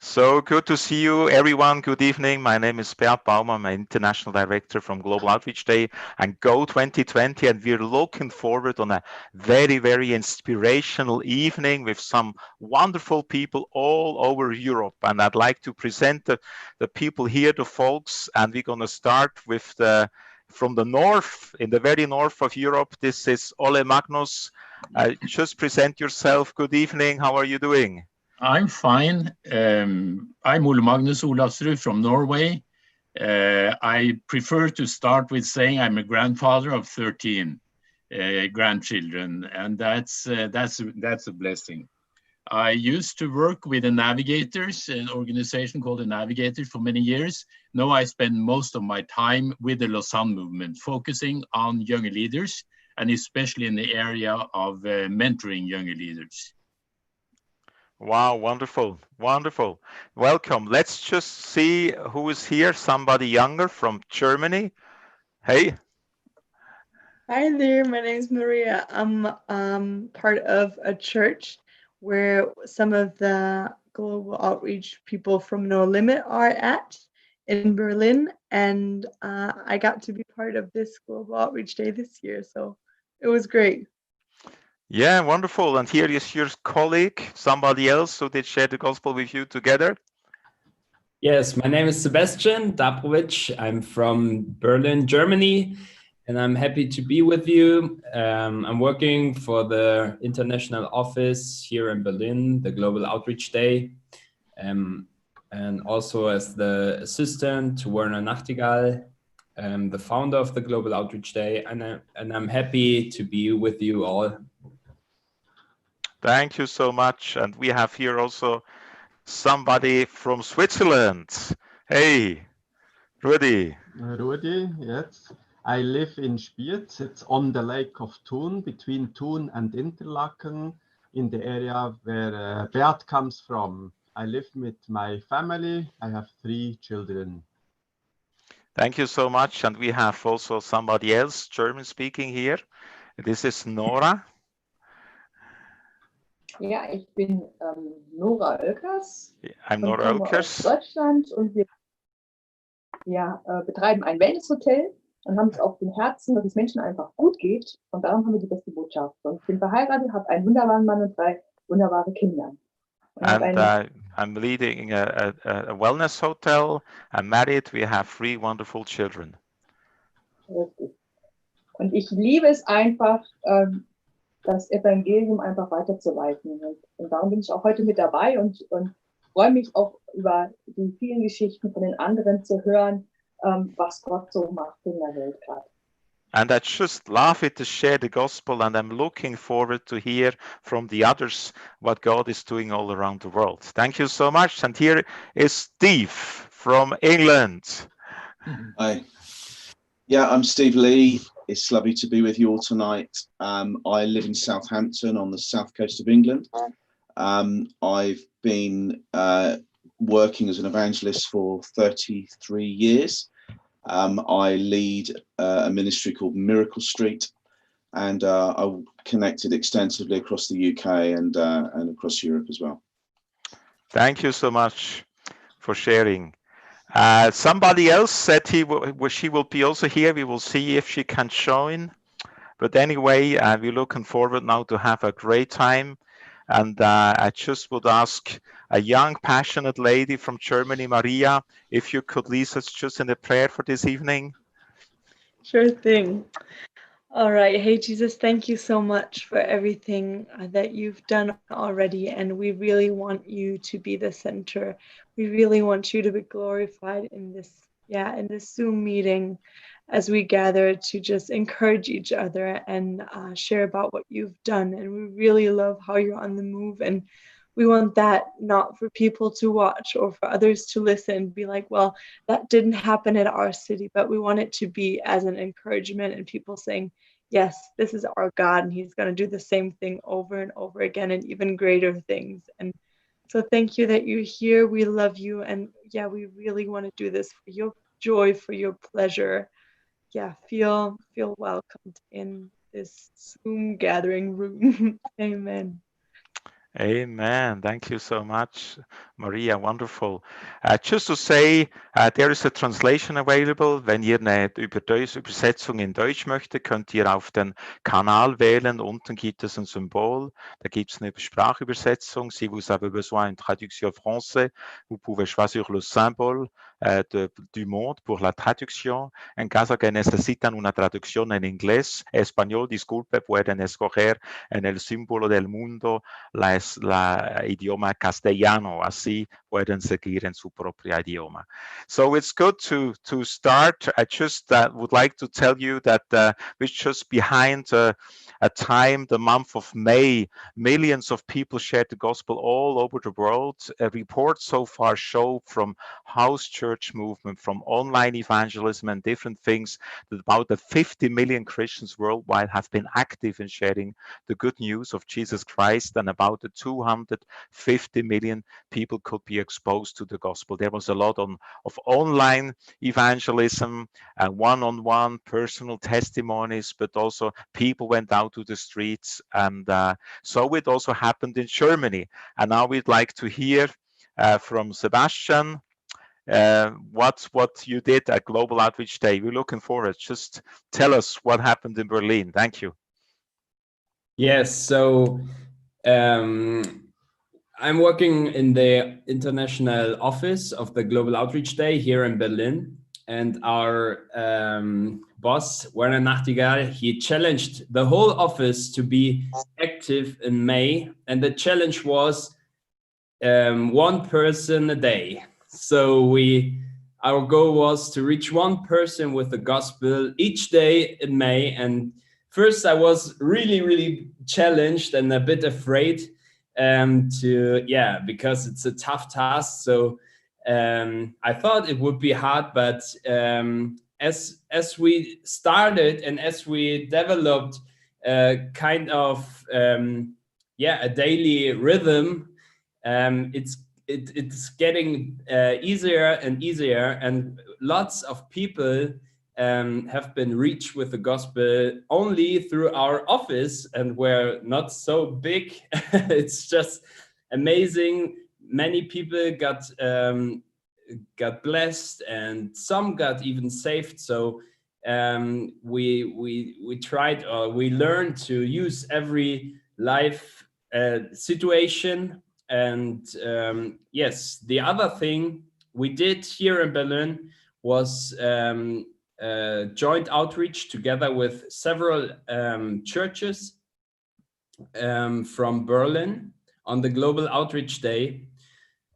So good to see you, everyone. Good evening. My name is Pierre Baumann. I'm International Director from Global Outreach Day and Go 2020. And we're looking forward on a very, very inspirational evening with some wonderful people all over Europe. And I'd like to present the people here, the folks. And we're going to start with from the north, in the very north of Europe. This is Ole-Magnus. Just present yourself. Good evening. How are you doing? I'm fine. I'm Ole-Magnus Olafsrud from Norway. I prefer to start with saying I'm a grandfather of 13 grandchildren, and that's a blessing. I used to work with the Navigators, an organization called the Navigators, for many years. Now I spend most of my time with the Lausanne movement, focusing on young leaders, and especially in the area of mentoring young leaders. Wow, wonderful, wonderful. Welcome. Let's just see who is here. Somebody younger from Germany. Hey. Hi there, my name is Maria. I'm part of a church where some of the global outreach people from No Limit are at in Berlin, and I got to be part of this global outreach day this year, so it was great. Yeah, wonderful. And here is your colleague, somebody else who did share the gospel with you together. Yes, my name is Sebastian Dabrowicz. I'm from Berlin, Germany, and I'm happy to be with you. I'm working for the international office here in Berlin, the Global Outreach Day, and also as the assistant to Werner Nachtigall, the founder of the Global Outreach Day, and I'm happy to be with you all. Thank you so much. And we have here also somebody from Switzerland. Hey, Ruedi. Ruedi, yes. I live in Spiez. It's on the lake of Thun, between Thun and Interlaken, in the area where Beat comes from. I live with my family. I have 3 children. Thank you so much. And we have also somebody else, German speaking here. This is Nora. Ja, ich bin Nora Oelkers. I'm Nora Oelkers. Aus Deutschland und wir betreiben ein Wellnesshotel und haben es auf dem Herzen, dass es Menschen einfach gut geht. Und darum haben wir die beste Botschaft. Und ich bin verheiratet, habe einen wunderbaren Mann und 3 wunderbare Kinder. And I'm leading a wellness hotel. I'm married. We have 3 wonderful children. Richtig. Und ich liebe es einfach, das Evangelium einfach weiterzuleiten. Und darum bin ich auch heute mit dabei und freue mich auch über die vielen Geschichten von den anderen zu hören, was Gott so macht in der Welt gerade. And I just love it to share the gospel, and I'm looking forward to hear from the others what God is doing all around the world. Thank you so much. And here is Steve from England. Hi. Yeah, I'm Steve Lee. It's lovely to be with you all tonight. I live in Southampton on the south coast of England. I've been working as an evangelist for 33 years. I lead a ministry called Miracle Street, and I'm connected extensively across the UK and across Europe as well. Thank you so much for sharing. Somebody else said she will be also here. We will see if she can join. But anyway, we're looking forward now to have a great time. And I just would ask a young, passionate lady from Germany, Maria, if you could lead us just in a prayer for this evening. Sure thing. All right. Hey, Jesus, thank you so much for everything that you've done already. And we really want you to be the center. We really want you to be glorified in this Zoom meeting as we gather to just encourage each other and share about what you've done. And we really love how you're on the move. And we want that not for people to watch or for others to listen, be like, well, that didn't happen at our city, but we want it to be as an encouragement and people saying, yes, this is our God and he's going to do the same thing over and over again and even greater things. And so thank you that you're here. We love you. And yeah, we really want to do this for your joy, for your pleasure. Yeah, feel welcomed in this Zoom gathering room. Amen. Amen. Thank you so much, Maria. Wonderful. Just to say, there is a translation available. Wenn ihr eine Übersetzung in Deutsch möchtet, könnt ihr auf den Kanal wählen. Unten gibt es ein Symbol. Da gibt es eine Sprachübersetzung. Si vous avez besoin d'une traduction française, vous pouvez choisir le symbole du monde pour la traducción. En caso que necesitan una traducción en inglés, español, disculpe, pueden escoger en el símbolo del mundo la idioma castellano, así pueden seguir en su propio idioma. So it's good to start. I just would like to tell you that we're just behind a time, the month of May, millions of people shared the gospel all over the world. Reports so far show from house church movement, from online evangelism and different things, that about 50 million Christians worldwide have been active in sharing the good news of Jesus Christ, and about 250 million people could be exposed to the gospel. There was a lot of online evangelism, one-on-one personal testimonies, but also people went out to the streets, and so it also happened in Germany. And now we'd like to hear from Sebastian what you did at Global Outreach Day. We're looking forward. Just tell us what happened in Berlin. Thank you. Yes, so I'm working in the international office of the Global Outreach Day here in Berlin, and our boss, Werner Nachtigall, he challenged the whole office to be active in May, and the challenge was one person a day. So our goal was to reach one person with the gospel each day in May. And first I was really challenged and a bit afraid because it's a tough task. So I thought it would be hard, but as we started and as we developed kind of a daily rhythm, it's getting easier and easier, and lots of people have been reached with the gospel only through our office, and we're not so big. It's just amazing. Many people got blessed, and some got even saved. So we tried, or we learned to use every life situation. And yes, the other thing we did here in Berlin was joint outreach together with several churches from Berlin on the Global Outreach Day,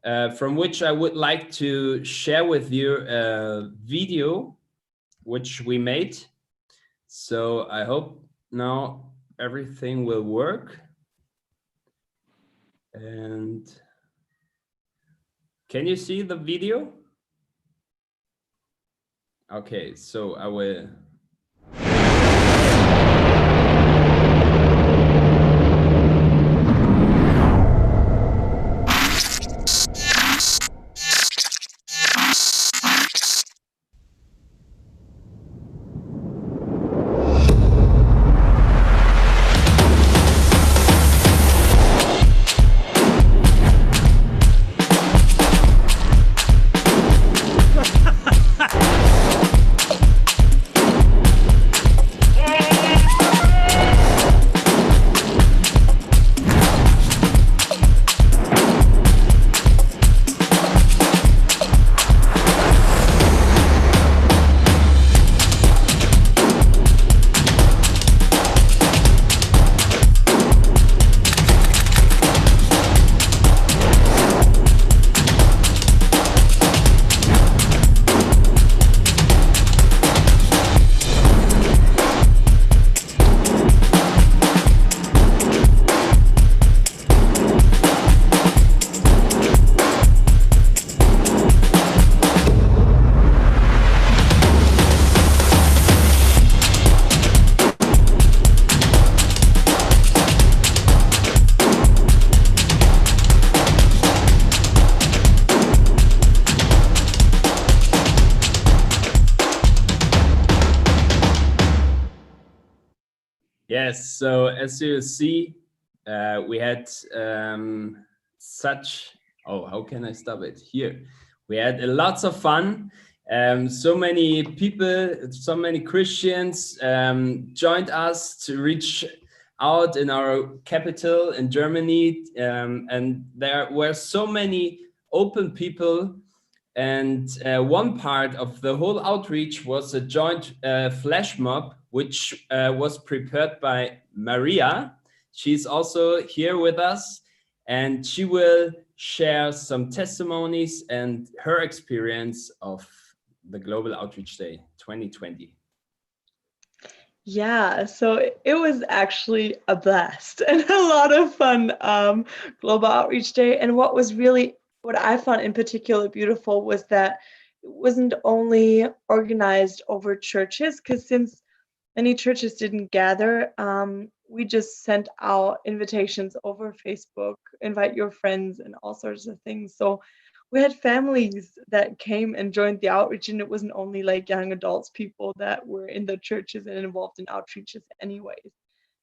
from which I would like to share with you a video which we made. So I hope now everything will work. And can you see the video? Okay, so I will. Yes, so as you see, we had how can I stop it here? We had lots of fun. So many people, so many Christians joined us to reach out in our capital in Germany, and there were so many open people. And one part of the whole outreach was a joint flash mob, which was prepared by Maria. She's also here with us, and she will share some testimonies and her experience of the Global Outreach Day 2020. Yeah, so it was actually a blast and a lot of fun, Global Outreach Day. And what I found in particular beautiful was that it wasn't only organized over churches, because since many churches didn't gather, we just sent out invitations over Facebook, invite your friends and all sorts of things. So we had families that came and joined the outreach, and it wasn't only like young adults, people that were in the churches and involved in outreaches anyways.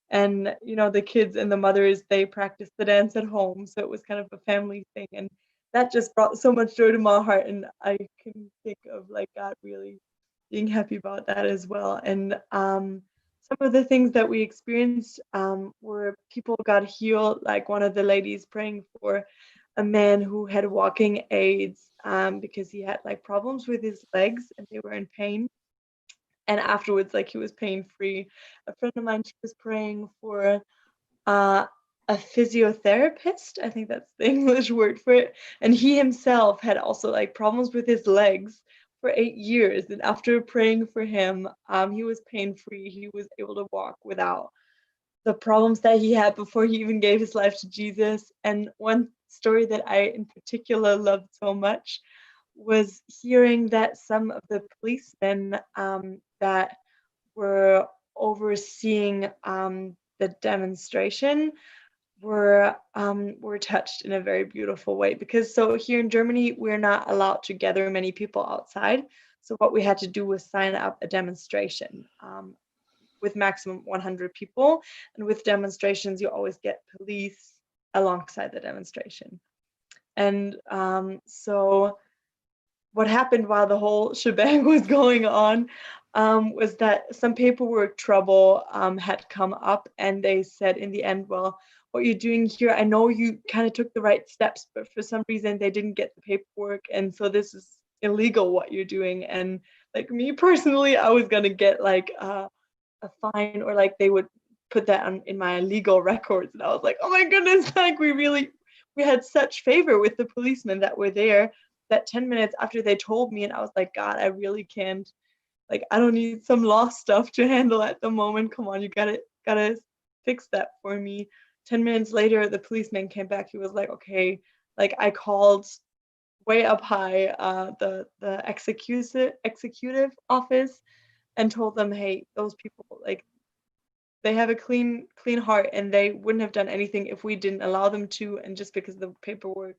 And, you know, the kids and the mothers, they practiced the dance at home. So it was kind of a family thing. And that just brought so much joy to my heart. And I can think of like God really being happy about that as well. And some of the things that we experienced were people got healed, like one of the ladies praying for a man who had walking aids because he had like problems with his legs and they were in pain. And afterwards, like, he was pain free. A friend of mine, she was praying for a physiotherapist. I think that's the English word for it. And he himself had also like problems with his legs for 8 years. And after praying for him, he was pain free. He was able to walk without the problems that he had before he even gave his life to Jesus. And one story that I in particular loved so much was hearing that some of the policemen that were overseeing the demonstration were touched in a very beautiful way. Because so here in Germany, we're not allowed to gather many people outside. So what we had to do was sign up a demonstration with maximum 100 people. And with demonstrations, you always get police alongside the demonstration. And so what happened while the whole shebang was going on was that some paperwork trouble had come up, and they said in the end, well, what you're doing here, I know you kind of took the right steps, but for some reason they didn't get the paperwork, and so this is illegal what you're doing. And like me personally, I was gonna get like a fine, or like they would put that in my legal records, and I was like, oh my goodness, like we had such favor with the policemen that were there, that 10 minutes after they told me, and I was like, God, I really can't, like, I don't need some law stuff to handle at the moment. Come on, you gotta fix that for me. 10 minutes later, the policeman came back. He was like, okay, like, I called way up high the executive office and told them, hey, those people, like, they have a clean heart, and they wouldn't have done anything if we didn't allow them to. And just because the paperwork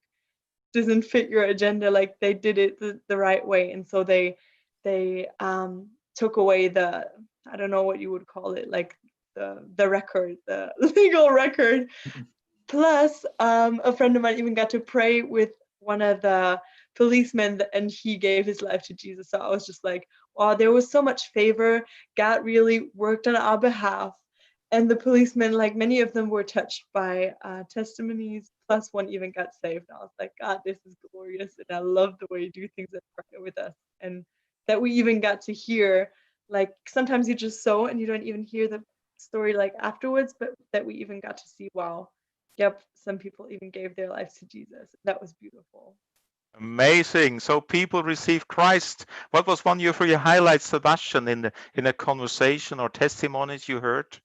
doesn't fit your agenda, like, they did it the right way. And so they took away the, I don't know what you would call it, like the record, the legal record. Plus a friend of mine even got to pray with one of the policemen, and he gave his life to Jesus. So I was just like, wow, there was so much favor. God really worked on our behalf. And the policemen, like, many of them were touched by testimonies, plus one even got saved. And I was like, God, this is glorious. And I love the way you do things with us. And that we even got to hear, like, sometimes you just sow and you don't even hear the story like afterwards, but that we even got to see, wow, yep, some people even gave their lives to Jesus. That was beautiful. Amazing. So people receive Christ. What was one of your highlights, Sebastian, in a conversation or testimonies you heard?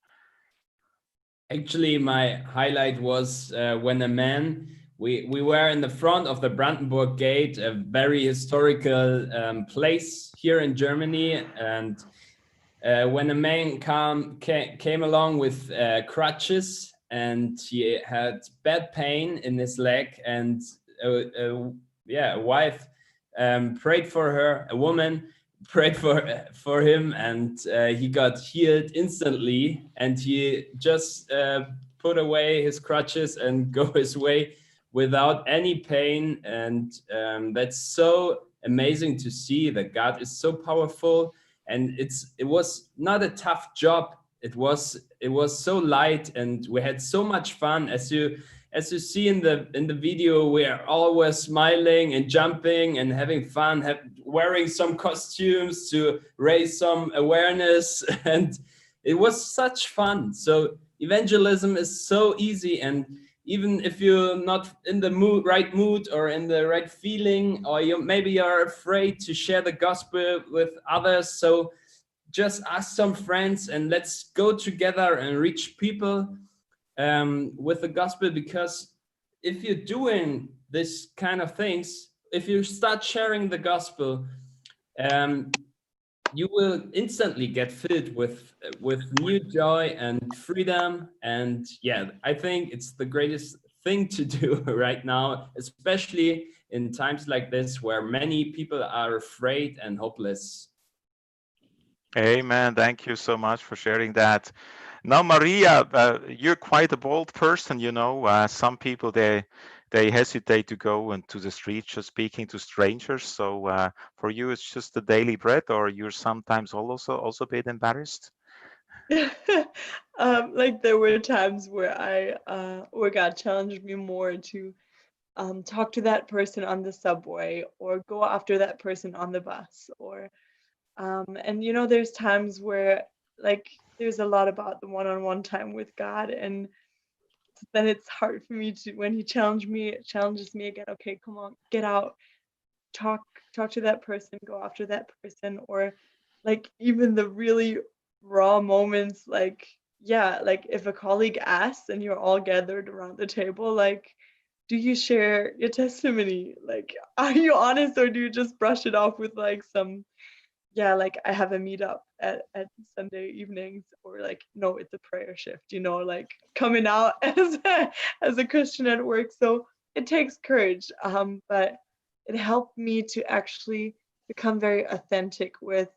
Actually, my highlight was when a man, we were in the front of the Brandenburg Gate, a very historical place here in Germany. And when a man came along with crutches, and he had bad pain in his leg, and a wife prayed for her, a woman prayed for him, and he got healed instantly. And he just put away his crutches and go his way without any pain. And that's so amazing to see that God is so powerful. And it was not a tough job. It was so light, and we had so much fun. As you see in the video, we are always smiling and jumping and having fun, wearing some costumes to raise some awareness, and it was such fun. So evangelism is so easy, and even if you're not in the right mood or in the right feeling, or maybe you're afraid to share the gospel with others, so just ask some friends and let's go together and reach people with the gospel. Because if you're doing this kind of things, if you start sharing the gospel, you will instantly get filled with new joy and freedom. And yeah, I think it's the greatest thing to do right now, especially in times like this where many people are afraid and hopeless. Amen. Thank you so much for sharing that. Now, Maria, you're quite a bold person, you know. Some people, they hesitate to go into the streets just speaking to strangers. So for you, it's just the daily bread, or you're sometimes also a bit embarrassed? Like there were times where where God challenged me more to talk to that person on the subway, or go after that person on the bus, or and you know, there's times where like there's a lot about the one-on-one time with God, and then it's hard for me to, when he challenges me again, okay, come on, get out, talk to that person, go after that person. Or like even the really raw moments, like, yeah, like if a colleague asks and you're all gathered around the table, like, do you share your testimony? Like, are you honest, or do you just brush it off with like some, yeah, like I have a meetup at Sunday evenings, or like, no, it's a prayer shift, you know, like coming out as a Christian at work. So it takes courage, but it helped me to actually become very authentic with,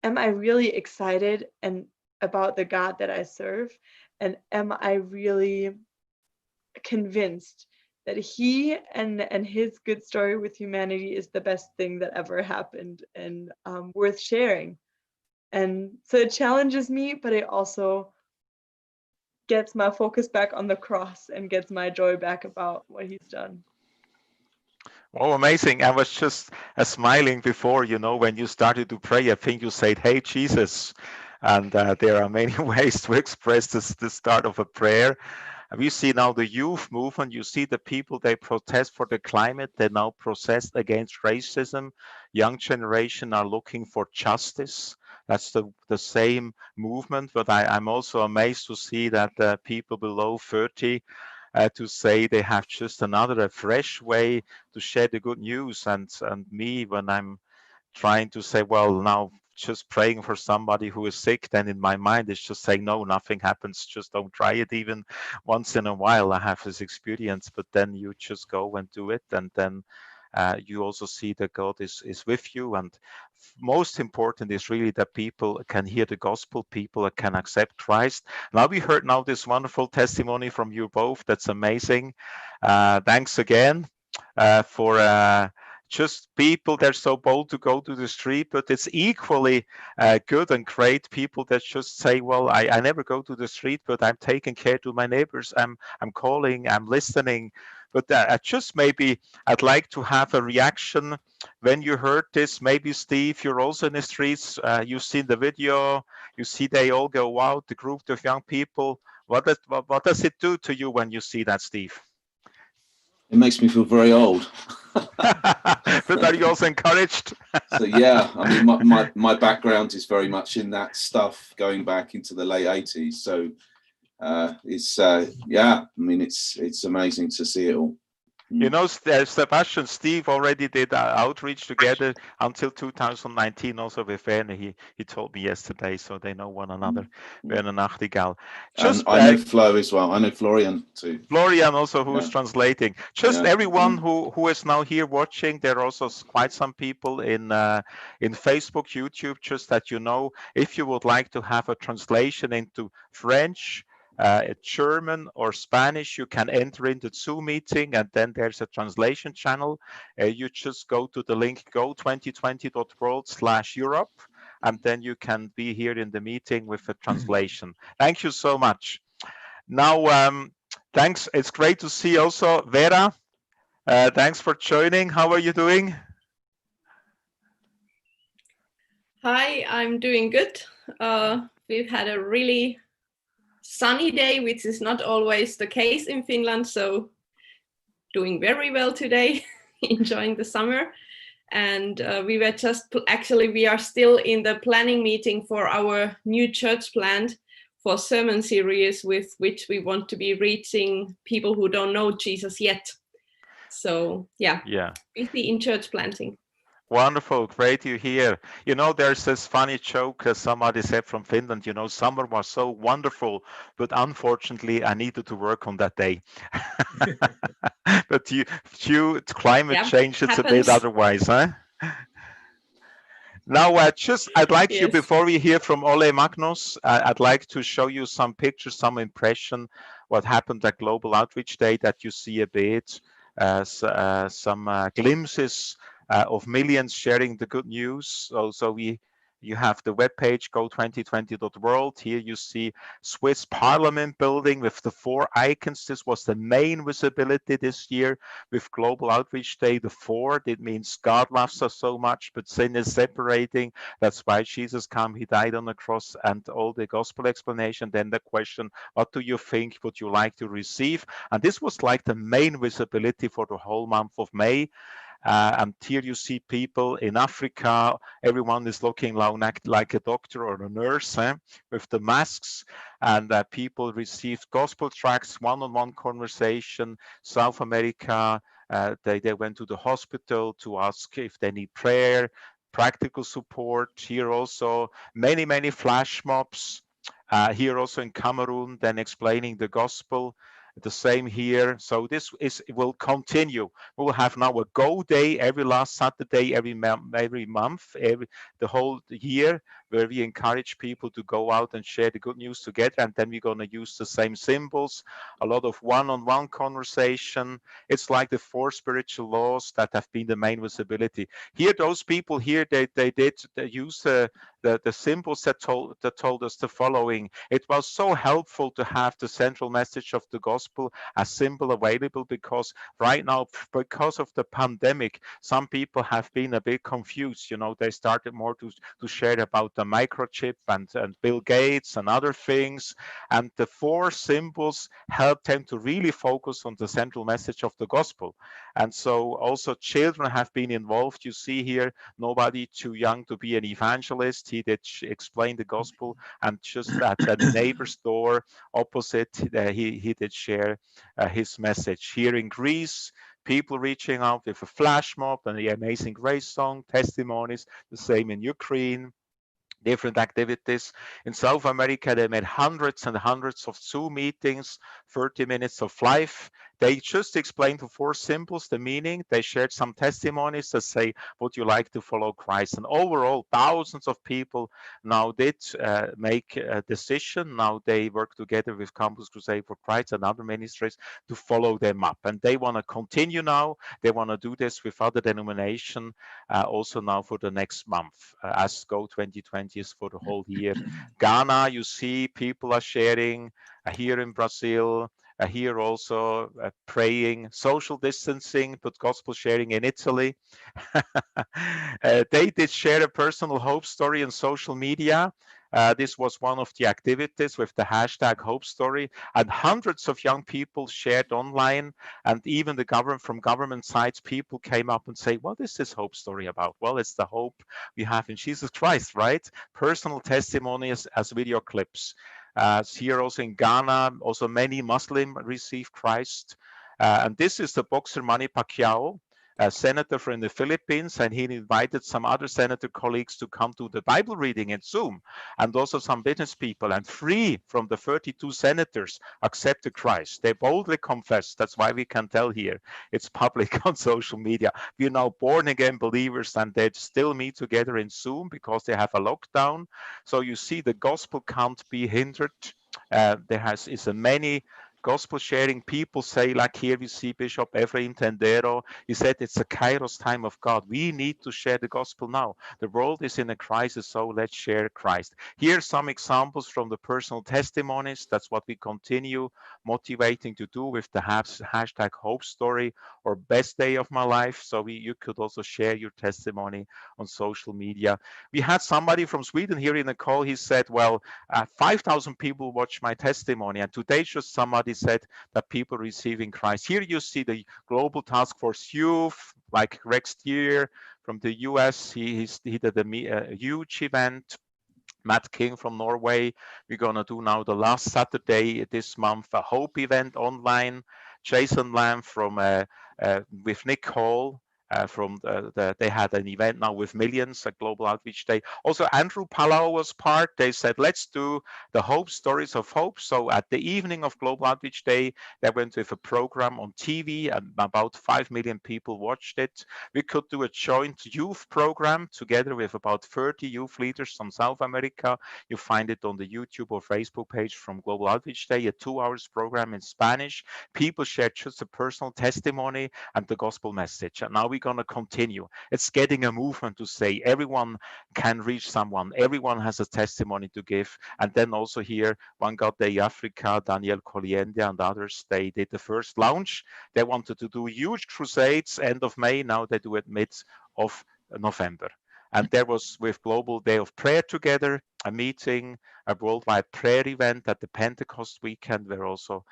am I really excited and about the God that I serve? And am I really convinced that he and his good story with humanity is the best thing that ever happened, and worth sharing? And so it challenges me, but it also gets my focus back on the cross and gets my joy back about what he's done. Oh, amazing. I was just smiling before, you know, when you started to pray. I think you said, "Hey, Jesus." And there are many ways to express the start of a prayer. We see now the youth movement. You see the people, they protest for the climate. They now protest against racism. Young generation are looking for justice. That's the same movement. But I'm also amazed to see that people below 30 to say they have just a fresh way to share the good news. And me, when I'm trying to say, well, now just praying for somebody who is sick, then in my mind it's just saying, no, nothing happens, just don't try it. Even once in a while I have this experience, but then you just go and do it, and then you also see that God is with you. And most important is really that people can hear the gospel, people can accept Christ. Now we heard now this wonderful testimony from you both. That's amazing. Thanks again for just people, they're so bold to go to the street, but it's equally good and great people that just say, well, I never go to the street, but I'm taking care to my neighbors. I'm calling, I'm listening. But I'd like to have a reaction when you heard this. Maybe Steve, you're also in the streets. You've seen the video. You see they all go out, the group of young people. What does it do to you when you see that, Steve? It makes me feel very old. But are you also encouraged? So yeah, I mean, my background is very much in that stuff, going back into the late 80s. So it's yeah, I mean, it's amazing to see it all. You know, Sebastian, Steve already did outreach together until 2019, also with Wäfler. He told me yesterday, so they know one another. Wäfler Nachtigall. Just I know Flo as well. I know Florian too. Florian also, who's translating. Just everyone who is now here watching. There are also quite some people in Facebook, YouTube. Just that you know, if you would like to have a translation into French, German or Spanish, you can enter in the Zoom meeting, and then there's a translation channel. You just go to the link go2020.world/Europe, and then you can be here in the meeting with a translation. Thank you so much. Now, thanks. It's great to see also Vera. Thanks for joining. How are you doing? Hi, I'm doing good. We've had a really sunny day, which is not always the case in Finland, so doing very well today, enjoying the summer. And we were just, actually we are still in the planning meeting for our new church plant for sermon series with which we want to be reaching people who don't know Jesus yet. So yeah, busy in church planting. Wonderful, great to hear. You know, there's this funny joke somebody said from Finland, you know, summer was so wonderful, but unfortunately I needed to work on that day. But due to climate change, it's happens. A bit otherwise, huh? Now, I'd like you, before we hear from Ole-Magnus, I'd like to show you some pictures, some impression, what happened at Global Outreach Day, that you see a bit, some glimpses of millions sharing the good news. So you have the webpage go2020.world. Here you see Swiss Parliament building with the 4 icons. This was the main visibility this year with Global Outreach Day. The 4, it means God loves us so much, but sin is separating. That's why Jesus came, he died on the cross, and all the gospel explanation. Then the question, what do you think would you like to receive? And this was like the main visibility for the whole month of May. And here you see people in Africa. Everyone is looking like a doctor or a nurse with the masks. And people received gospel tracts, one-on-one conversation. South America, they went to the hospital to ask if they need prayer, practical support. Here also many flash mobs. Here also in Cameroon, then explaining the gospel. The same here. So this will continue. We will have now a Go Day every last Saturday, every month, the whole year, where we encourage people to go out and share the good news together. And then we're going to use the same symbols, a lot of one-on-one conversation. It's like the 4 spiritual laws that have been the main visibility. Here, those people here, they use the symbols that told us the following. It was so helpful to have the central message of the gospel as symbol available, because right now, because of the pandemic, some people have been a bit confused. You know, they started more to share about the microchip and Bill Gates and other things. And the 4 symbols helped them to really focus on the central message of the gospel. And so also children have been involved. You see here, nobody too young to be an evangelist. He did explain the gospel, and just at the neighbor's door opposite, he did share his message. Here in Greece, people reaching out with a flash mob and the Amazing Grace song, testimonies, the same in Ukraine. Different activities. In South America, they made hundreds and hundreds of Zoom meetings, 30 minutes of live. They just explained the 4 symbols, the meaning. They shared some testimonies that say, would you like to follow Christ? And overall, thousands of people now did make a decision. Now they work together with Campus Crusade for Christ and other ministries to follow them up. And they want to continue now. They want to do this with other denominations also now for the next month, as Go 2020 is for the whole year. Ghana, you see people are sharing. Here in Brazil, here also praying, social distancing, but gospel sharing in Italy. They did share a personal hope story on social media. This was one of the activities with the hashtag Hope Story, and hundreds of young people shared online, and even from government sides, people came up and say, what is this hope story about? Well, it's the hope we have in Jesus Christ, right? Personal testimonies as video clips. Here also in Ghana, also many Muslims received Christ. And this is the boxer Manny Pacquiao, a senator from the Philippines, and he invited some other senator colleagues to come to the Bible reading in Zoom, and also some business people, and 3 from the 32 senators accepted Christ. They boldly confessed. That's why we can tell here. It's public on social media. We're now born again believers, and they still meet together in Zoom because they have a lockdown. So you see, the gospel can't be hindered. There is a many gospel sharing people say, like here we see Bishop Ephraim Tendero, he said it's a Kairos time of God. We need to share the gospel now. The world is in a crisis, so let's share Christ. Here are some examples from the personal testimonies. That's what we continue motivating to do with the hashtag Hope Story or Best Day of My Life. So you could also share your testimony on social media. We had somebody from Sweden here in the call. He said, well, 5,000 people watch my testimony, and today just somebody said that people receiving Christ. Here you see the Global Task Force Youth, like Rex Steer from the US. He did a huge event. Matt King from Norway. We're going to do now the last Saturday this month a Hope event online. Jason Lamb from with Nick Hall. They had an event now with millions at Global Outreach Day. Also, Andrew Palau was part. They said, let's do the Hope Stories of Hope. So at the evening of Global Outreach Day, they went with a program on TV, and about 5 million people watched it. We could do a joint youth program together with about 30 youth leaders from South America. You find it on the YouTube or Facebook page from Global Outreach Day, a 2-hour program in Spanish. People shared just a personal testimony and the gospel message. And now we're going to continue. It's getting a movement to say everyone can reach someone. Everyone has a testimony to give. And then also here, One God Day Africa, Daniel Coliende and others, they did the first launch. They wanted to do huge crusades end of May. Now they do it mid of November. And there was with Global Day of Prayer together, a meeting, a worldwide prayer event at the Pentecost weekend where also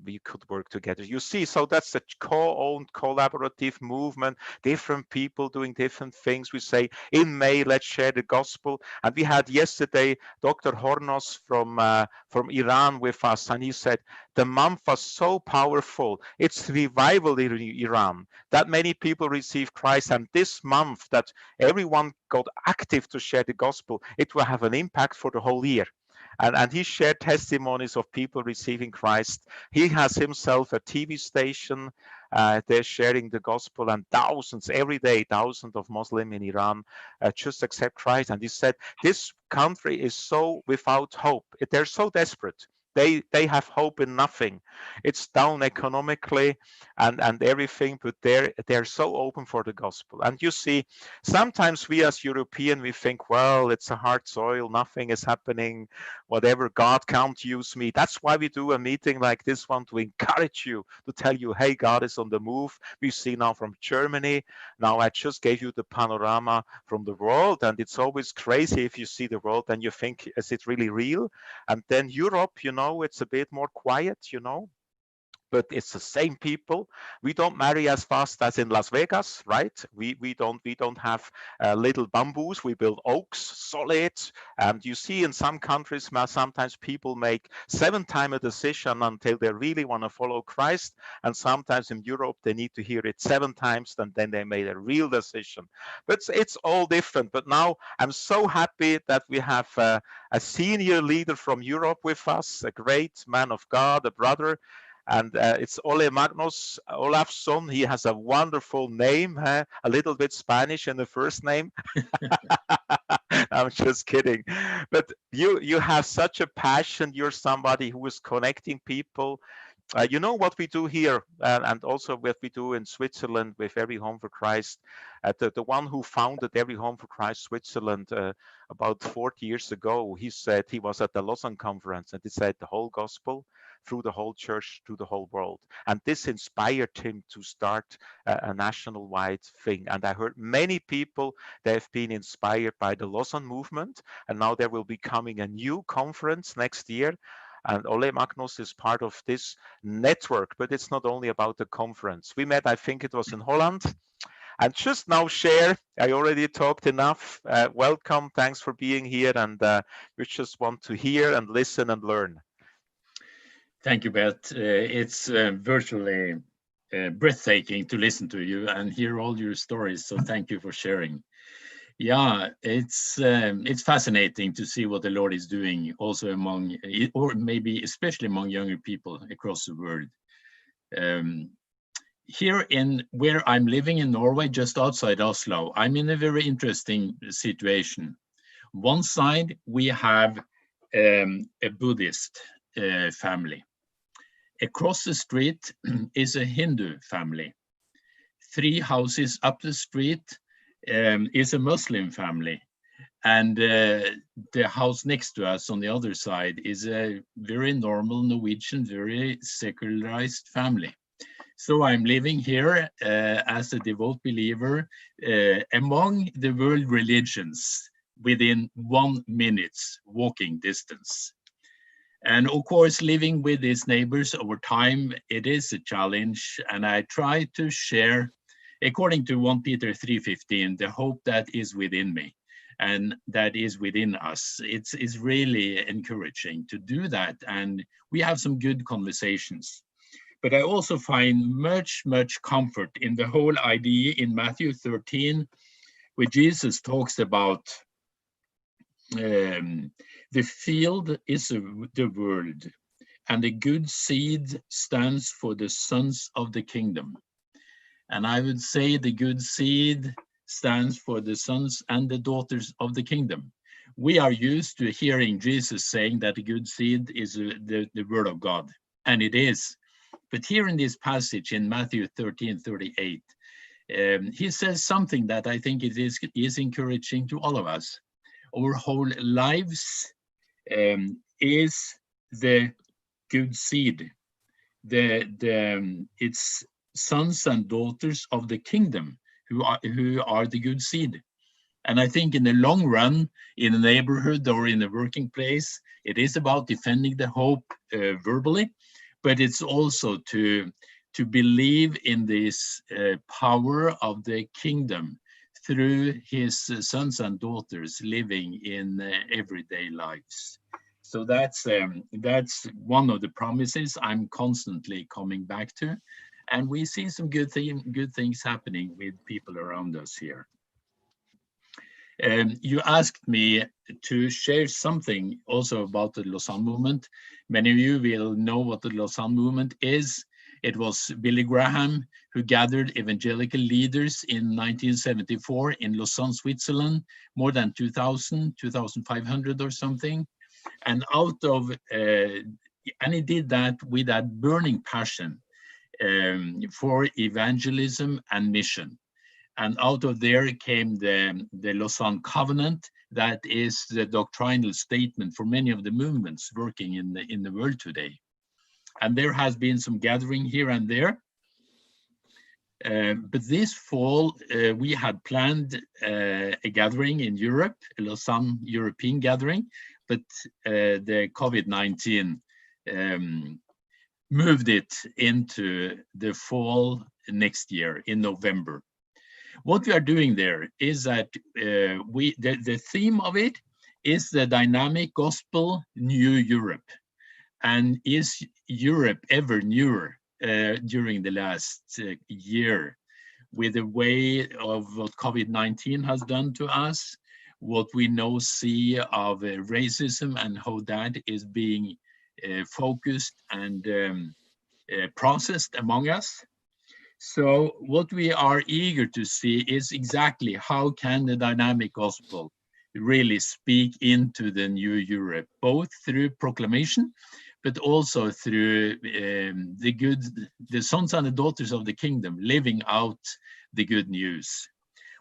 we could work together. You see, so that's a co-owned, collaborative movement, different people doing different things. We say, in May, let's share the gospel. And we had yesterday Dr. Hornos from Iran with us, and he said, the month was so powerful. It's revival in Iran. That many people receive Christ, and this month that everyone got active to share the gospel, it will have an impact for the whole year. And he shared testimonies of people receiving Christ. He has himself a TV station. They're sharing the gospel, and thousands every day, thousands of Muslims in Iran just accept Christ. And he said, this country is so without hope. They're so desperate. They have hope in nothing. It's down economically and everything, but they're so open for the gospel. And you see, sometimes we as European, we think, well, it's a hard soil, nothing is happening, whatever, God can't use me. That's why we do a meeting like this one, to encourage you, to tell you, hey, God is on the move. We see now from Germany. Now I just gave you the panorama from the world, and it's always crazy if you see the world and you think, is it really real? And then Europe, you know, it's a bit more quiet, you know, but it's the same people. We don't marry as fast as in Las Vegas, right? We don't have little bamboos. We build oaks, solid. And you see in some countries, sometimes people make 7 times a decision until they really want to follow Christ. And sometimes in Europe, they need to hear it 7 times, and then they made a real decision. But it's all different. But now I'm so happy that we have a senior leader from Europe with us, a great man of God, a brother. And it's Ole-Magnus, Olafsrud. He has a wonderful name, a little bit Spanish in the first name. I'm just kidding. But you have such a passion. You're somebody who is connecting people. You know what we do here, and also what we do in Switzerland with Every Home for Christ. The one who founded Every Home for Christ Switzerland about 40 years ago, he said he was at the Lausanne conference, and he said the whole gospel through the whole church to the whole world. And this inspired him to start a national-wide thing. And I heard many people, they have been inspired by the Lausanne movement, and now there will be coming a new conference next year. And Ole-Magnus is part of this network, but it's not only about the conference. We met, I think it was in Holland. And just now share, I already talked enough. Welcome, thanks for being here. And we just want to hear and listen and learn. Thank you, Bert. It's virtually breathtaking to listen to you and hear all your stories. So thank you for sharing. Yeah, it's fascinating to see what the Lord is doing also among, or maybe especially among younger people across the world. Here in where I'm living in Norway, just outside Oslo, I'm in a very interesting situation. One side, we have a Buddhist family. Across the street is a Hindu family. 3 houses up the street is a Muslim family. And the house next to us on the other side is a very normal Norwegian, very secularized family. So I'm living here as a devout believer among the world religions within 1 minute's walking distance. And of course, living with these neighbors over time, it is a challenge. And I try to share, according to 1 Peter 3:15, the hope that is within me and that is within us. It's really encouraging to do that. And we have some good conversations. But I also find much, much comfort in the whole idea in Matthew 13, where Jesus talks about the field is the world, and the good seed stands for the sons of the kingdom. And I would say the good seed stands for the sons and the daughters of the kingdom. We are used to hearing Jesus saying that the good seed is the word of God, and it is. But here in this passage in Matthew 13:38, he says something that I think it is encouraging to all of us. Our whole lives is the good seed. It's sons and daughters of the kingdom who are the good seed. And I think in the long run, in a neighborhood or in a working place, it is about defending the hope verbally, but it's also to believe in this power of the kingdom through his sons and daughters living in everyday lives. So that's one of the promises I'm constantly coming back to. And we see some good things happening with people around us here. You asked me to share something also about the Lausanne movement. Many of you will know what the Lausanne movement is. It was Billy Graham who gathered evangelical leaders in 1974 in Lausanne, Switzerland, more than 2,500 or something. And and he did that with that burning passion for evangelism and mission. And out of there came the Lausanne Covenant, that is the doctrinal statement for many of the movements working in the world today. And there has been some gathering here and there. But this fall, we had planned a gathering in Europe, a Lausanne European gathering, but the COVID-19 moved it into the fall next year in November. What we are doing there is that the theme of it is the dynamic gospel, new Europe. And is Europe ever newer during the last year, with the way of what COVID-19 has done to us, what we now see of racism and how that is being focused and processed among us. So what we are eager to see is exactly how can the dynamic gospel really speak into the new Europe, both through proclamation, but also through the sons and the daughters of the kingdom living out the good news.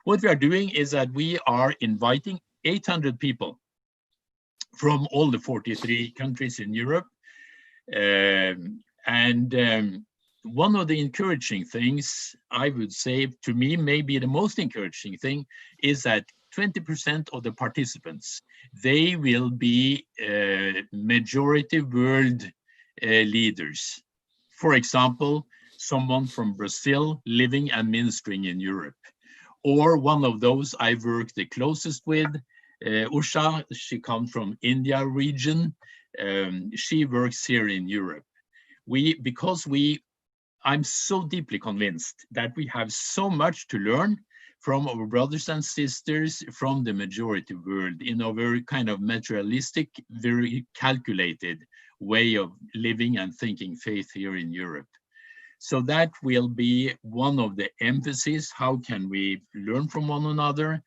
What we are doing is that we are inviting 800 people from all the 43 countries in Europe. One of the encouraging things, I would say, to me, maybe the most encouraging thing, is that 20% of the participants, they will be majority world leaders. For example, someone from Brazil living and ministering in Europe, or one of those I work the closest with, Usha. She comes from India region. She works here in Europe. I'm so deeply convinced that we have so much to learn from our brothers and sisters from the majority world in a very kind of materialistic, very calculated way of living and thinking faith here in Europe. So that will be one of the emphases. How can we learn from one another?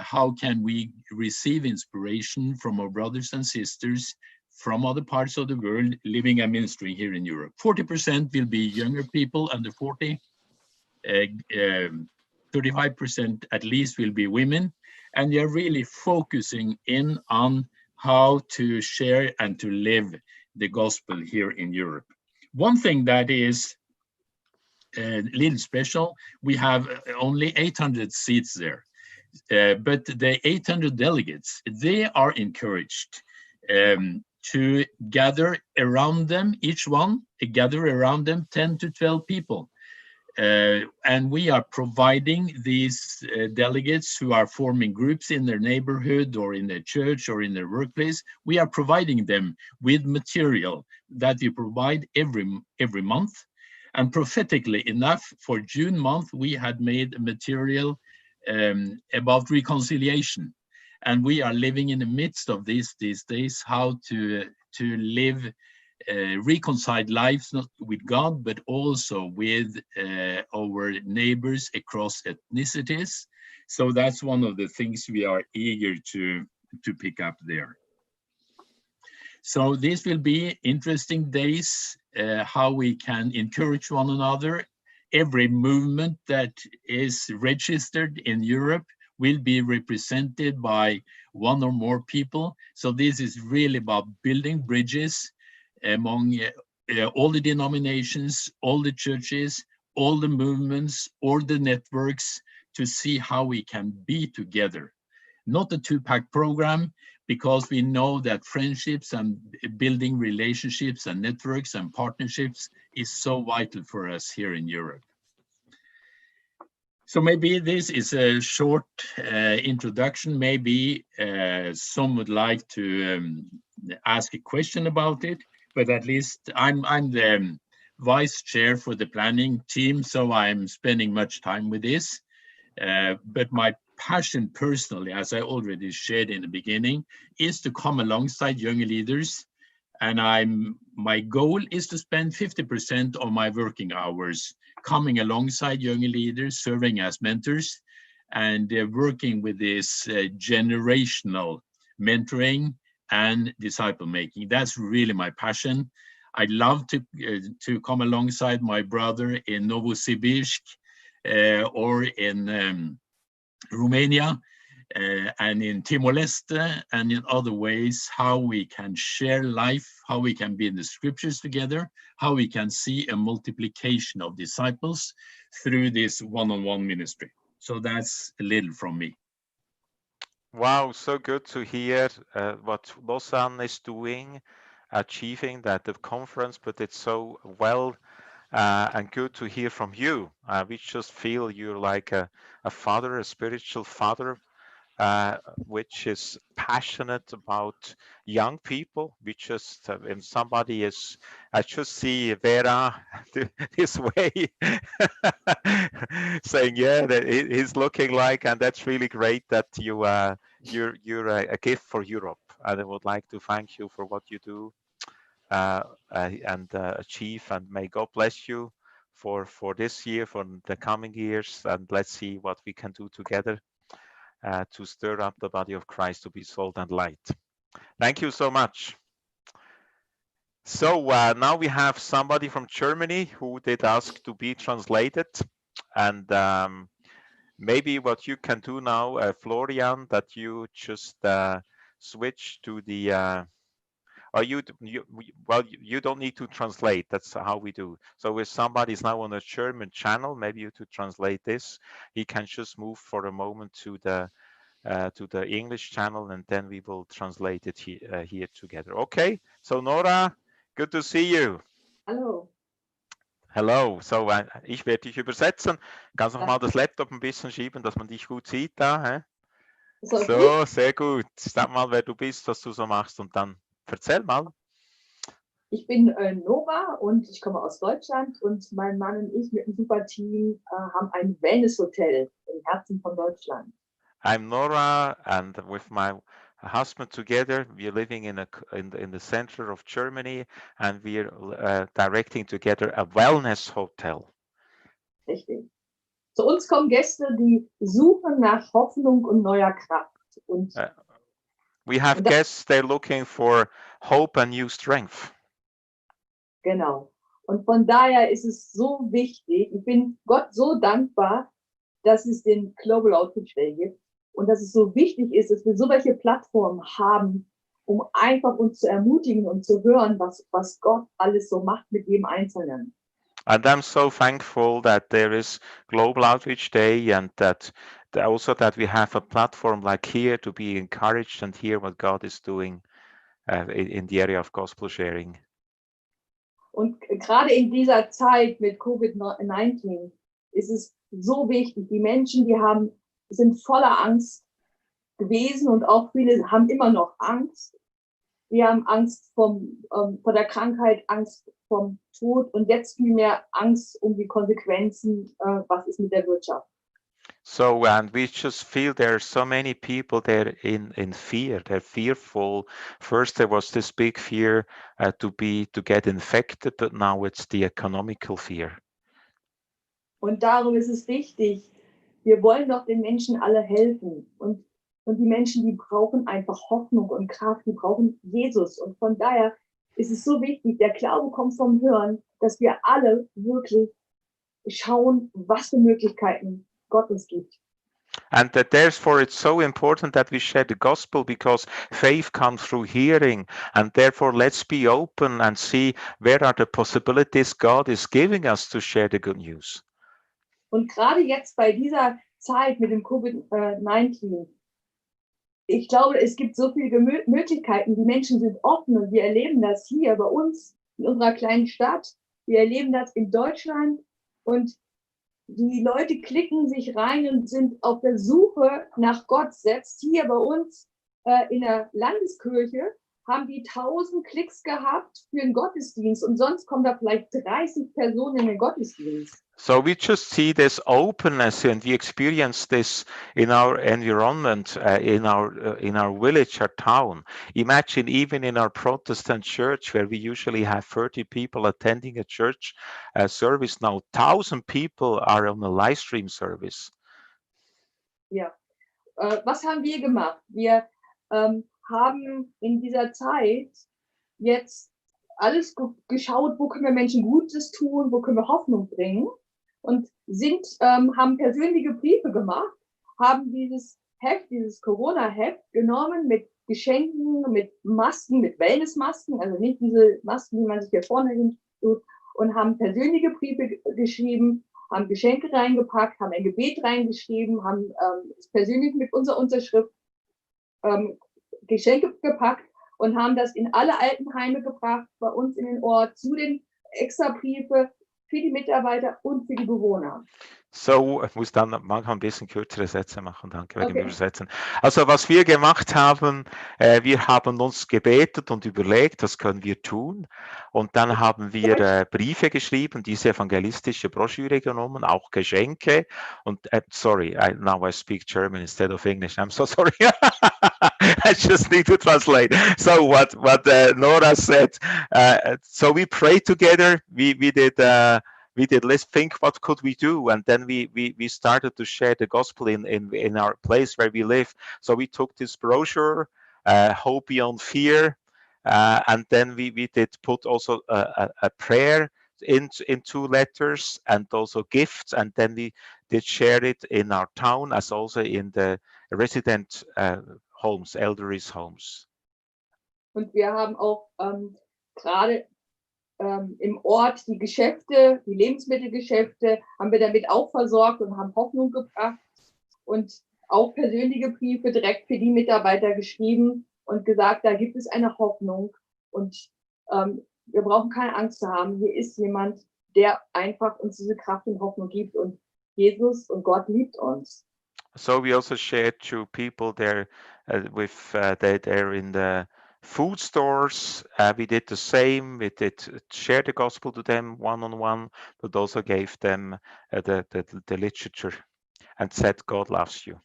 how can we receive inspiration from our brothers and sisters from other parts of the world living and ministering here in Europe. 40% will be younger people under 40. 35% at least will be women. And we are really focusing in on how to share and to live the gospel here in Europe. One thing that is a little special, we have only 800 seats there. But the 800 delegates, they are encouraged to gather around them, each one, gather around them 10 to 12 people. And we are providing these delegates who are forming groups in their neighborhood or in their church or in their workplace. We are providing them with material that we provide every month. And prophetically enough, for June month, we had made material about reconciliation. And we are living in the midst of this these days, how to live reconciled lives, not with God, but also with our neighbors across ethnicities. So that's one of the things we are eager to pick up there. So this will be interesting days, how we can encourage one another. Every movement that is registered in Europe will be represented by one or more people. So this is really about building bridges among all the denominations, all the churches, all the movements, all the networks, to see how we can be together. Not a two-pack program, because we know that friendships and building relationships and networks and partnerships is so vital for us here in Europe. So maybe this is a short introduction. Maybe some would like to ask a question about it. But at least I'm the vice chair for the planning team, so I'm spending much time with this. But my passion personally, as I already shared in the beginning, is to come alongside young leaders. And my goal is to spend 50% of my working hours coming alongside young leaders, serving as mentors, and working with this generational mentoring and disciple making. That's really my passion. I love to come alongside my brother in Novosibirsk or in Romania and in Timor-Leste and in other ways, how we can share life, how we can be in the scriptures together, how we can see a multiplication of disciples through this one-on-one ministry. So that's a little from me. Wow, so good to hear what Lausanne is doing, achieving at the conference, but it's so well and good to hear from you. We just feel you're like a father, a spiritual father, which is passionate about young people. We just, when somebody is, I just see Vera this way saying, yeah, that he's looking like, and that's really great that you're a gift for Europe. And I would like to thank you for what you do and achieve, and may God bless you for this year, for the coming years, and let's see what we can do together to stir up the body of Christ to be salt and light. Thank you so much. So now we have somebody from Germany who did ask to be translated, and maybe what you can do now, Florian, that you just switch to the or you don't need to translate. That's how we do. So if somebody's now on a German channel, maybe you to translate this, he can just move for a moment to the English channel, and then we will translate it here together. Okay. So Nora, good to see you. Hallo. Hello. So ich werde dich übersetzen. Kannst noch mal das Laptop ein bisschen schieben, dass man dich gut sieht da. Hä? So, sehr gut. Sag mal, wer du bist, was du so machst, und dann erzähl mal. Ich bin Nora und ich komme aus Deutschland, und mein Mann und ich mit einem super Team haben ein Wellness-Hotel im Herzen von Deutschland. I'm Nora, and with my husband together, we're living in the center of Germany, and we're directing together a wellness hotel. Richtig. Zu uns kommen Gäste, die suchen nach Hoffnung und neuer Kraft. Und we have guests, they're looking for hope and new strength. genau. Und von daher ist es so wichtig, ich bin Gott so dankbar, dass es den Global Outreach Day gibt und dass es so wichtig ist, dass wir so welche Plattformen haben, um einfach uns zu ermutigen und zu hören, was Gott alles so macht mit jedem Einzelnen. And I'm so thankful that there is Global Outreach Day and that also that we have a platform like here to be encouraged and hear what God is doing in the area of gospel sharing. Und gerade in dieser Zeit mit Covid-19 ist es so wichtig. Die Menschen, sind voller Angst gewesen und auch viele haben immer noch Angst. Die haben Angst vor der Krankheit, Angst vom Tod und jetzt viel mehr Angst um die Konsequenzen, was ist mit der Wirtschaft. So, and we just feel there are so many people there in fear. They're fearful. First, there was this big fear to get infected, but now it's the economical fear. Und darum ist es wichtig, wir wollen doch den Menschen alle helfen. Und die Menschen, die brauchen einfach Hoffnung und Kraft, die brauchen Jesus. Und von daher ist es so wichtig, der Glaube kommt vom Hören, dass wir alle wirklich schauen, was für Möglichkeiten Gott uns gibt. And that therefore it's so important that we share the gospel because faith comes through hearing. And therefore let's be open and see where are the possibilities God is giving us to share the good news. Und gerade jetzt bei dieser Zeit mit dem Covid-19, ich glaube, es gibt so viele Möglichkeiten. Die Menschen sind offen und wir erleben das hier bei uns in unserer kleinen Stadt. Wir erleben das in Deutschland und die Leute klicken sich rein und sind auf der Suche nach Gott. Selbst hier bei uns in der Landeskirche haben die 1000 Klicks gehabt für den Gottesdienst und sonst kommen da vielleicht 30 Personen in den Gottesdienst. So we just see this openness and we experience this in our environment, in our village, our town. Imagine even in our Protestant church where we usually have 30 people attending a church service. Now 1000 people are on a live stream service. Ja, was haben wir gemacht? Wir haben in dieser Zeit jetzt alles geschaut, wo können wir Menschen Gutes tun, wo können wir Hoffnung bringen. Und haben persönliche Briefe gemacht, haben dieses Heft, dieses Corona-Heft genommen mit Geschenken, mit Masken, mit Wellnessmasken, also nicht diese Masken, die man sich hier vorne hin tut, und haben persönliche Briefe geschrieben, haben Geschenke reingepackt, haben ein Gebet reingeschrieben, haben persönlich mit unserer Unterschrift Geschenke gepackt und haben das in alle Altenheime gebracht, bei uns in den Ort, zu den Extrabriefe für die Mitarbeiter und für die Bewohner. So, ich muss dann manchmal ein bisschen kürzere Sätze machen, danke wegen dem Übersetzen. Also was wir gemacht haben, wir haben uns gebetet und überlegt, was können wir tun. Und dann haben wir Briefe geschrieben, diese evangelistische Broschüre genommen, auch Geschenke. Und sorry, now I speak German instead of English. I'm so sorry. I just need to translate. So what Nora said, so we prayed together, we did let's think what could we do, and then we started to share the gospel in our place where we live. So we took this brochure, Hope Beyond Fear, and then we did put also a prayer in 2 letters and also gifts, and then we did share it in our town as also in the resident homes, elderly homes. Und wir haben auch gerade im Ort die Geschäfte, die Lebensmittelgeschäfte, haben wir damit auch versorgt und haben Hoffnung gebracht und auch persönliche Briefe direkt für die Mitarbeiter geschrieben und gesagt, da gibt es eine Hoffnung und wir brauchen keine Angst zu haben. Hier ist jemand, der einfach uns diese Kraft und Hoffnung gibt und Jesus und Gott liebt uns. So we also shared to people there they're in the food stores. We did the same. We did share the gospel to them one-on-one, but also gave them the literature and said, God loves you.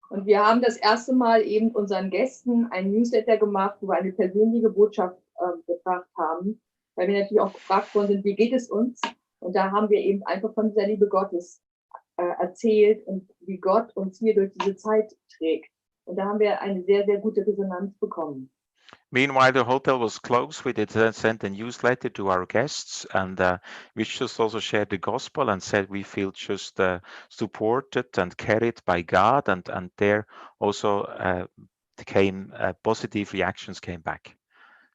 Und wir haben das erste Mal eben unseren Gästen ein Newsletter gemacht, wo wir eine persönliche Botschaft gebracht haben, weil wir natürlich auch gefragt worden sind, wie geht es uns? Und da haben wir eben einfach von dieser Liebe Gottes erzählt und wie Gott uns hier durch diese Zeit trägt. Und da haben wir eine sehr, sehr gute Resonanz bekommen. Meanwhile, the hotel was closed. We did send a newsletter to our guests, and we just also shared the gospel and said we feel just supported and carried by God, and there also came positive reactions came back.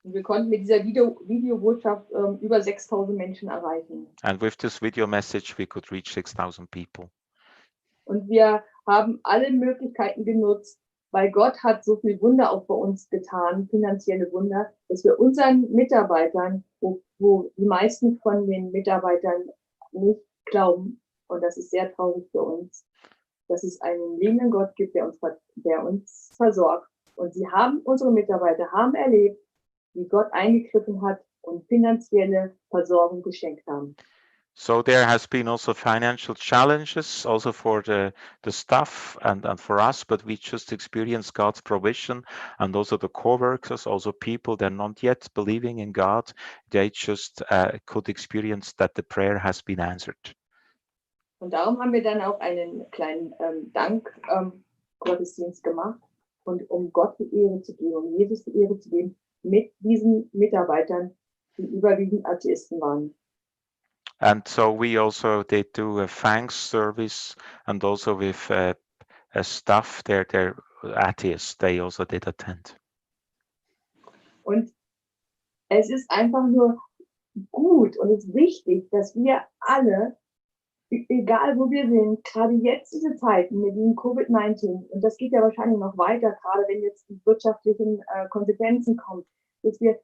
Und wir konnten mit dieser Videobotschaft über 6.000 Menschen erreichen. And with this video message, we could reach 6,000 people. Und wir haben alle Möglichkeiten genutzt, weil Gott hat so viel Wunder auch bei uns getan, finanzielle Wunder, dass wir unseren Mitarbeitern, wo die meisten von den Mitarbeitern nicht glauben, und das ist sehr traurig für uns, dass es einen lebenden Gott gibt, der uns versorgt. Und unsere Mitarbeiter haben erlebt, wie Gott eingegriffen hat und finanzielle Versorgung geschenkt haben. So there has been also financial challenges also for the staff and for us, but we just experienced God's provision, and also the co-workers, also people that are not yet believing in God, they just could experience that the prayer has been answered. Und darum haben wir dann auch einen kleinen Dank-Gottesdienst gemacht, und um Gott die Ehre zu geben, um Jesus die Ehre zu geben, mit diesen Mitarbeitern, die überwiegend Atheisten waren. And so we also did do a thanks service, and also with a staff, they're atheists, they also did attend. Und es ist einfach nur gut und es ist wichtig, dass wir alle, egal wo wir sind, gerade jetzt diese Zeiten mit dem Covid-19, und das geht ja wahrscheinlich noch weiter, gerade wenn jetzt die wirtschaftlichen Konsequenzen kommen, dass wir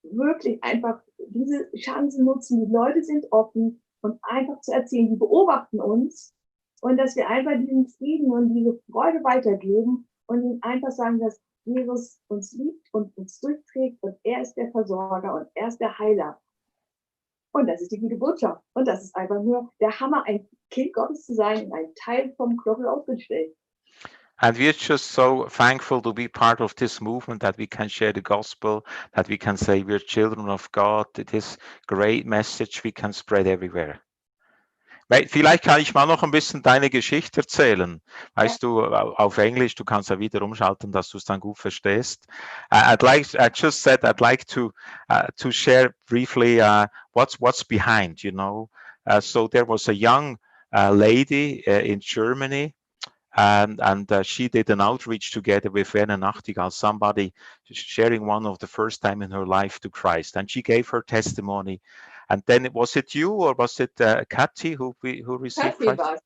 wirklich einfach diese Chancen nutzen, die Leute sind offen, und einfach zu erzählen, die beobachten uns, und dass wir einfach diesen Frieden und diese Freude weitergeben und ihnen einfach sagen, dass Jesus uns liebt und uns durchträgt, und er ist der Versorger und er ist der Heiler. Und das ist die gute Botschaft. Und das ist einfach nur der Hammer, ein Kind Gottes zu sein und ein Teil vom Knochen aufgestellt. And we're just so thankful to be part of this movement, that we can share the gospel, that we can say we're children of God. This great message we can spread everywhere. Vielleicht kann ich mal noch ein bisschen deine Geschichte erzählen. Weißt du, auf Englisch, du kannst ja wieder umschalten, dass du es dann gut verstehst. I just said I'd like to share briefly what's behind, you know. So there was a young lady in Germany, and she did an outreach together with Werner Nachtigall, somebody sharing one of the first time in her life to Christ, and she gave her testimony. And then was it you, or was it Kathy who received Kathy Christ?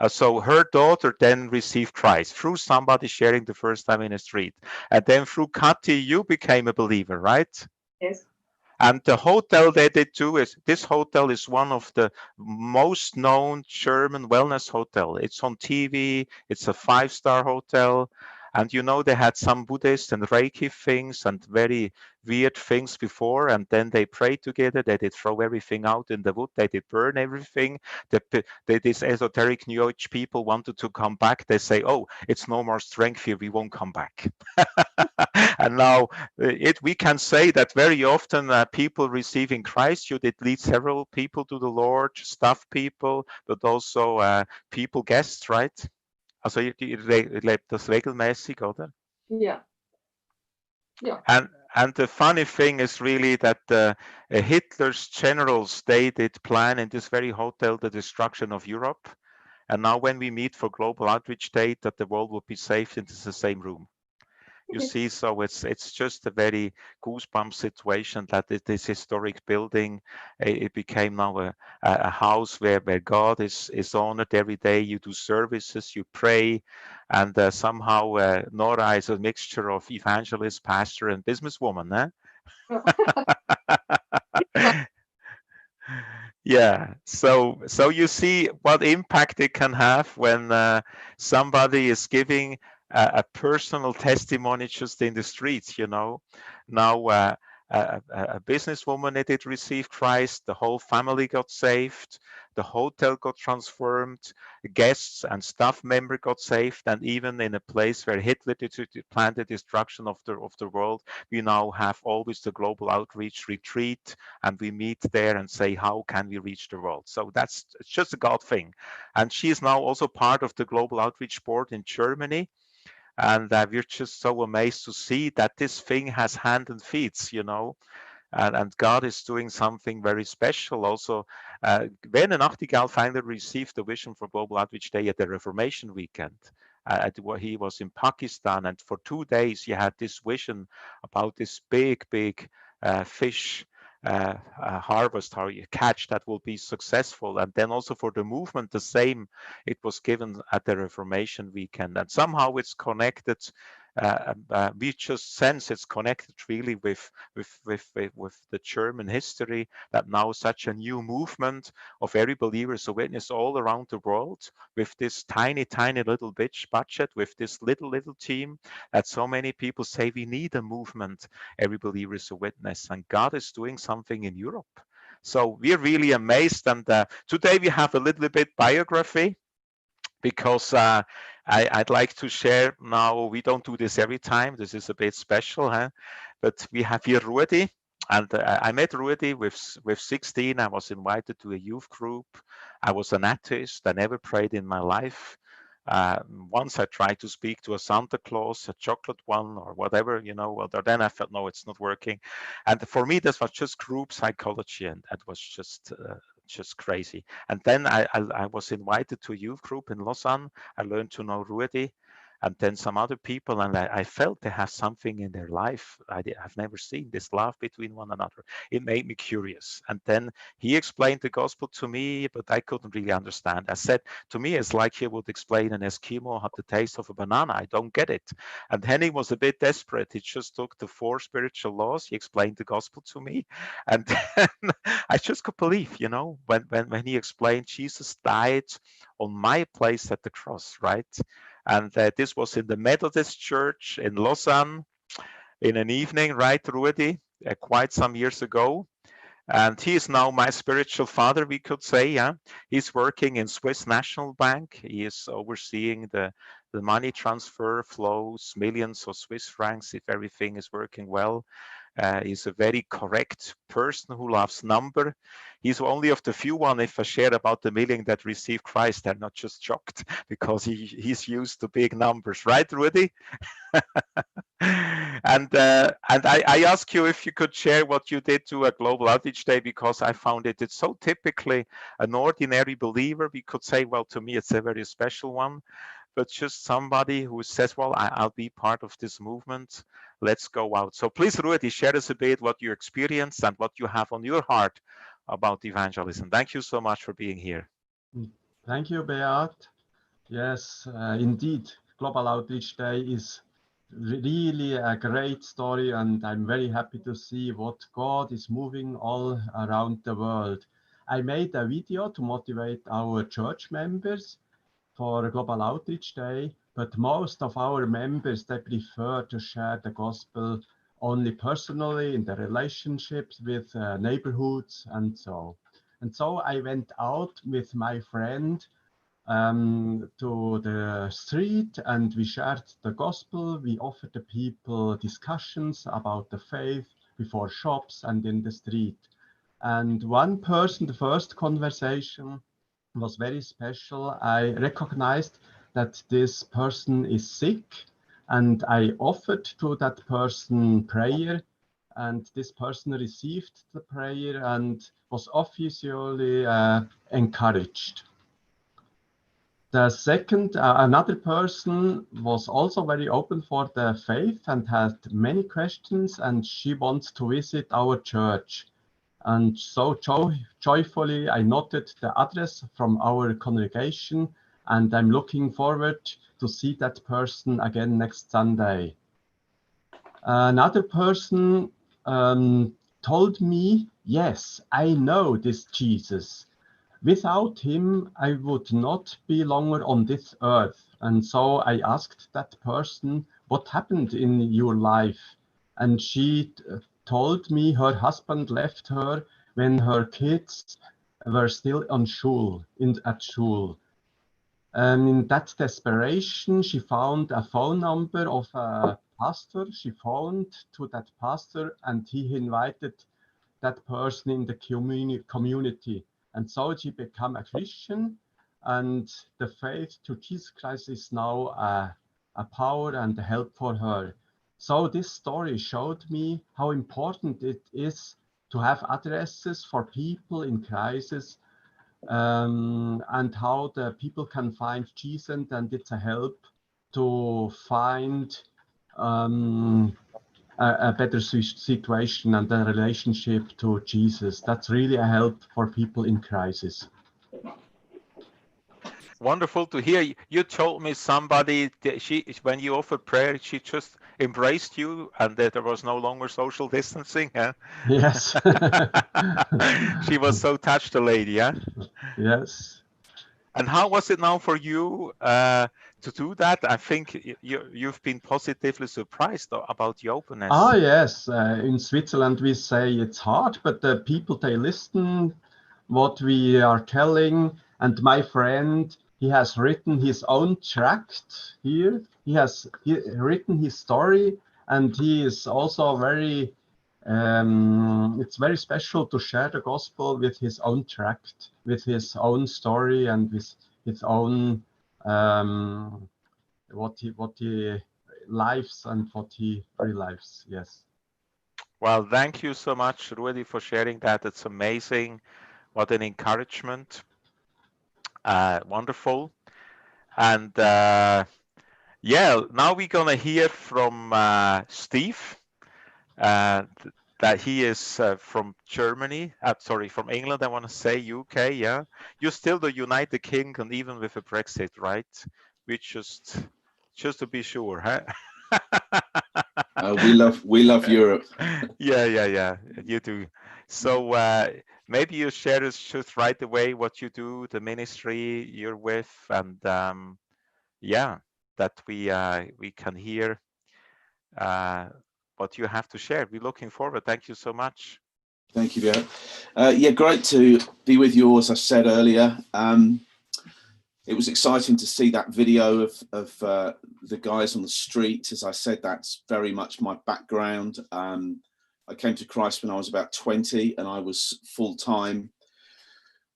So her daughter then received Christ through somebody sharing the first time in the street, and then through Kathy you became a believer, right? Yes. And the hotel they did too this hotel is one of the most known German wellness hotel. It's on TV. It's a 5-star hotel. And you know, they had some Buddhist and Reiki things and very weird things before, and then they prayed together. They did throw everything out in the wood. They did burn everything. These esoteric New Age people wanted to come back. They say, oh, it's no more strength here. We won't come back. And now we can say that very often people receiving Christ, you did lead several people to the Lord, staff people, but also people, guests, right? Also ihr lebt das regelmäßig, oder? Yeah. Yeah. And the funny thing is really that Hitler's generals, they did plan in this very hotel the destruction of Europe. And now when we meet for Global Outreach Day, that the world will be saved into the same room. You see, so it's just a very goosebump situation that this historic building, it became now a house where God is honored every day. You do services, you pray, and somehow Nora is a mixture of evangelist, pastor, and businesswoman. Yeah, so you see what impact it can have when somebody is giving a personal testimony just in the streets, you know. Now a businesswoman did receive Christ, the whole family got saved, the hotel got transformed, guests and staff member got saved, and even in a place where Hitler planned the destruction of the world, we now have always the global outreach retreat, and we meet there and say, how can we reach the world? So it's just a God thing. And she is now also part of the Global Outreach Board in Germany. And we're just so amazed to see that this thing has hand and feet, you know. And God is doing something very special. Also, Werner Nachtigall finally received the vision for Global Outreach Day at the Reformation weekend. He was in Pakistan, and for 2 days he had this vision about this big fish harvest, how you catch that will be successful. And then also for the movement, the same, it was given at the Reformation weekend. And somehow it's connected. We just sense it's connected really with the German history, that now such a new movement of every believer's witness all around the world, with this tiny little budget, with this little team, that so many people say we need a movement, every believer's witness, and God is doing something in Europe. So we're really amazed. And today we have a little bit biography, because I'd like to share now. We don't do this every time. This is a bit special, huh? But we have here Ruedi, and I met Ruedi with 16. I was invited to a youth group. I was an atheist. I never prayed in my life. Once I tried to speak to a Santa Claus, a chocolate one or whatever, you know, well, then I felt, no, it's not working. And for me, this was just group psychology, and that was just crazy. And then I was invited to a youth group in Lausanne. I learned to know Ruedi, and then some other people, and I felt they have something in their life I've never seen, this love between one another. It made me curious. And then he explained the gospel to me, but I couldn't really understand. I said, to me, it's like he would explain an Eskimo had the taste of a banana. I don't get it. And Henning was a bit desperate. He just took the 4 spiritual laws. He explained the gospel to me. And then I just could believe, you know, when he explained Jesus died on my place at the cross, right? And this was in the Methodist Church in Lausanne in an evening, right, Ruedi, quite some years ago. And he is now my spiritual father, we could say. Yeah, he's working in Swiss National Bank. He is overseeing the money transfer flows, millions of Swiss francs, if everything is working well. He's a very correct person who loves number. He's only of the few one, if I share about the million that received Christ, they're not just shocked, because he's used to big numbers, right, Ruedi? And I ask you if you could share what you did to a Global Outreach Day, because I found it's so typically an ordinary believer. We could say, well, to me, it's a very special one, but just somebody who says, well, I'll be part of this movement. Let's go out. So please, Ruedi, share us a bit what you experienced and what you have on your heart about evangelism. Thank you so much for being here. Thank you, Beat. Yes, indeed, Global Outreach Day is really a great story, and I'm very happy to see what God is moving all around the world. I made a video to motivate our church members for Global Outreach Day, but most of our members, they prefer to share the gospel only personally in their relationships with neighborhoods and so. And so I went out with my friend to the street, and we shared the gospel. We offered the people discussions about the faith before shops and in the street. And one person, the first conversation was very special. I recognized that this person is sick, and I offered to that person prayer, and this person received the prayer and was obviously encouraged. The second, another person was also very open for the faith and had many questions, and she wants to visit our church. And so joyfully, I noted the address from our congregation, and I'm looking forward to see that person again next Sunday. Another person told me, yes, I know this Jesus. Without him, I would not be longer on this earth. And so I asked that person, what happened in your life? And she told me her husband left her when her kids were still on at school. In that desperation, she found a phone number of a pastor. She phoned to that pastor, and he invited that person in the community. And so she became a Christian, and the faith to Jesus Christ is now a power and a help for her. So this story showed me how important it is to have addresses for people in crisis, and how the people can find Jesus, and it's a help to find a better situation and a relationship to Jesus. That's really a help for people in crisis. Wonderful to hear. You told me somebody, when you offered prayer, she just embraced you and that there was no longer social distancing. Huh? Yes. She was so touched, the lady. Yeah. Yes. And how was it now for you to do that? I think you've been positively surprised about the openness. Ah, yes. In Switzerland, we say it's hard, but the people, they listen what we are telling. And my friend, he has written his own tract here. He has written his story, and he is also very, it's very special to share the gospel with his own tract, with his own story, and with his own, what he lives and what he relives. Yes. Well, thank you so much, Ruedi, for sharing that. It's amazing. What an encouragement. Wonderful. And yeah, now we're going to hear from Steve, that he is from Germany, sorry, from England, I want to say, UK, yeah. You're still the United Kingdom, even with a Brexit, right? We just to be sure, huh? We love Europe. Yeah, you do. So maybe you share us just right away what you do, the ministry you're with, and yeah, that we can hear what you have to share. We're looking forward. Thank you so much. Thank you, Pierre. Yeah, great to be with you, as I said earlier. It was exciting to see that video of the guys on the street. As I said, that's very much my background. I came to Christ when I was about 20, and I was full-time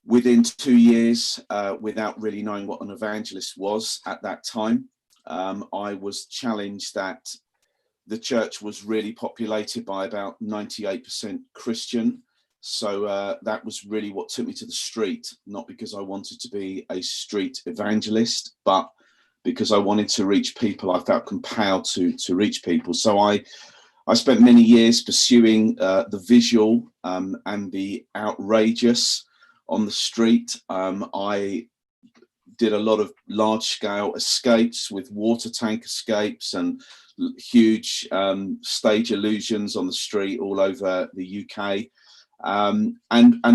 within 2 years without really knowing what an evangelist was at that time. I was challenged that the church was really populated by about 98% Christian. So that was really what took me to the street, not because I wanted to be a street evangelist, but because I wanted to reach people. I felt compelled to reach people. So I spent many years pursuing the visual and the outrageous on the street. I did a lot of large-scale escapes with water tank escapes and huge stage illusions on the street all over the UK. And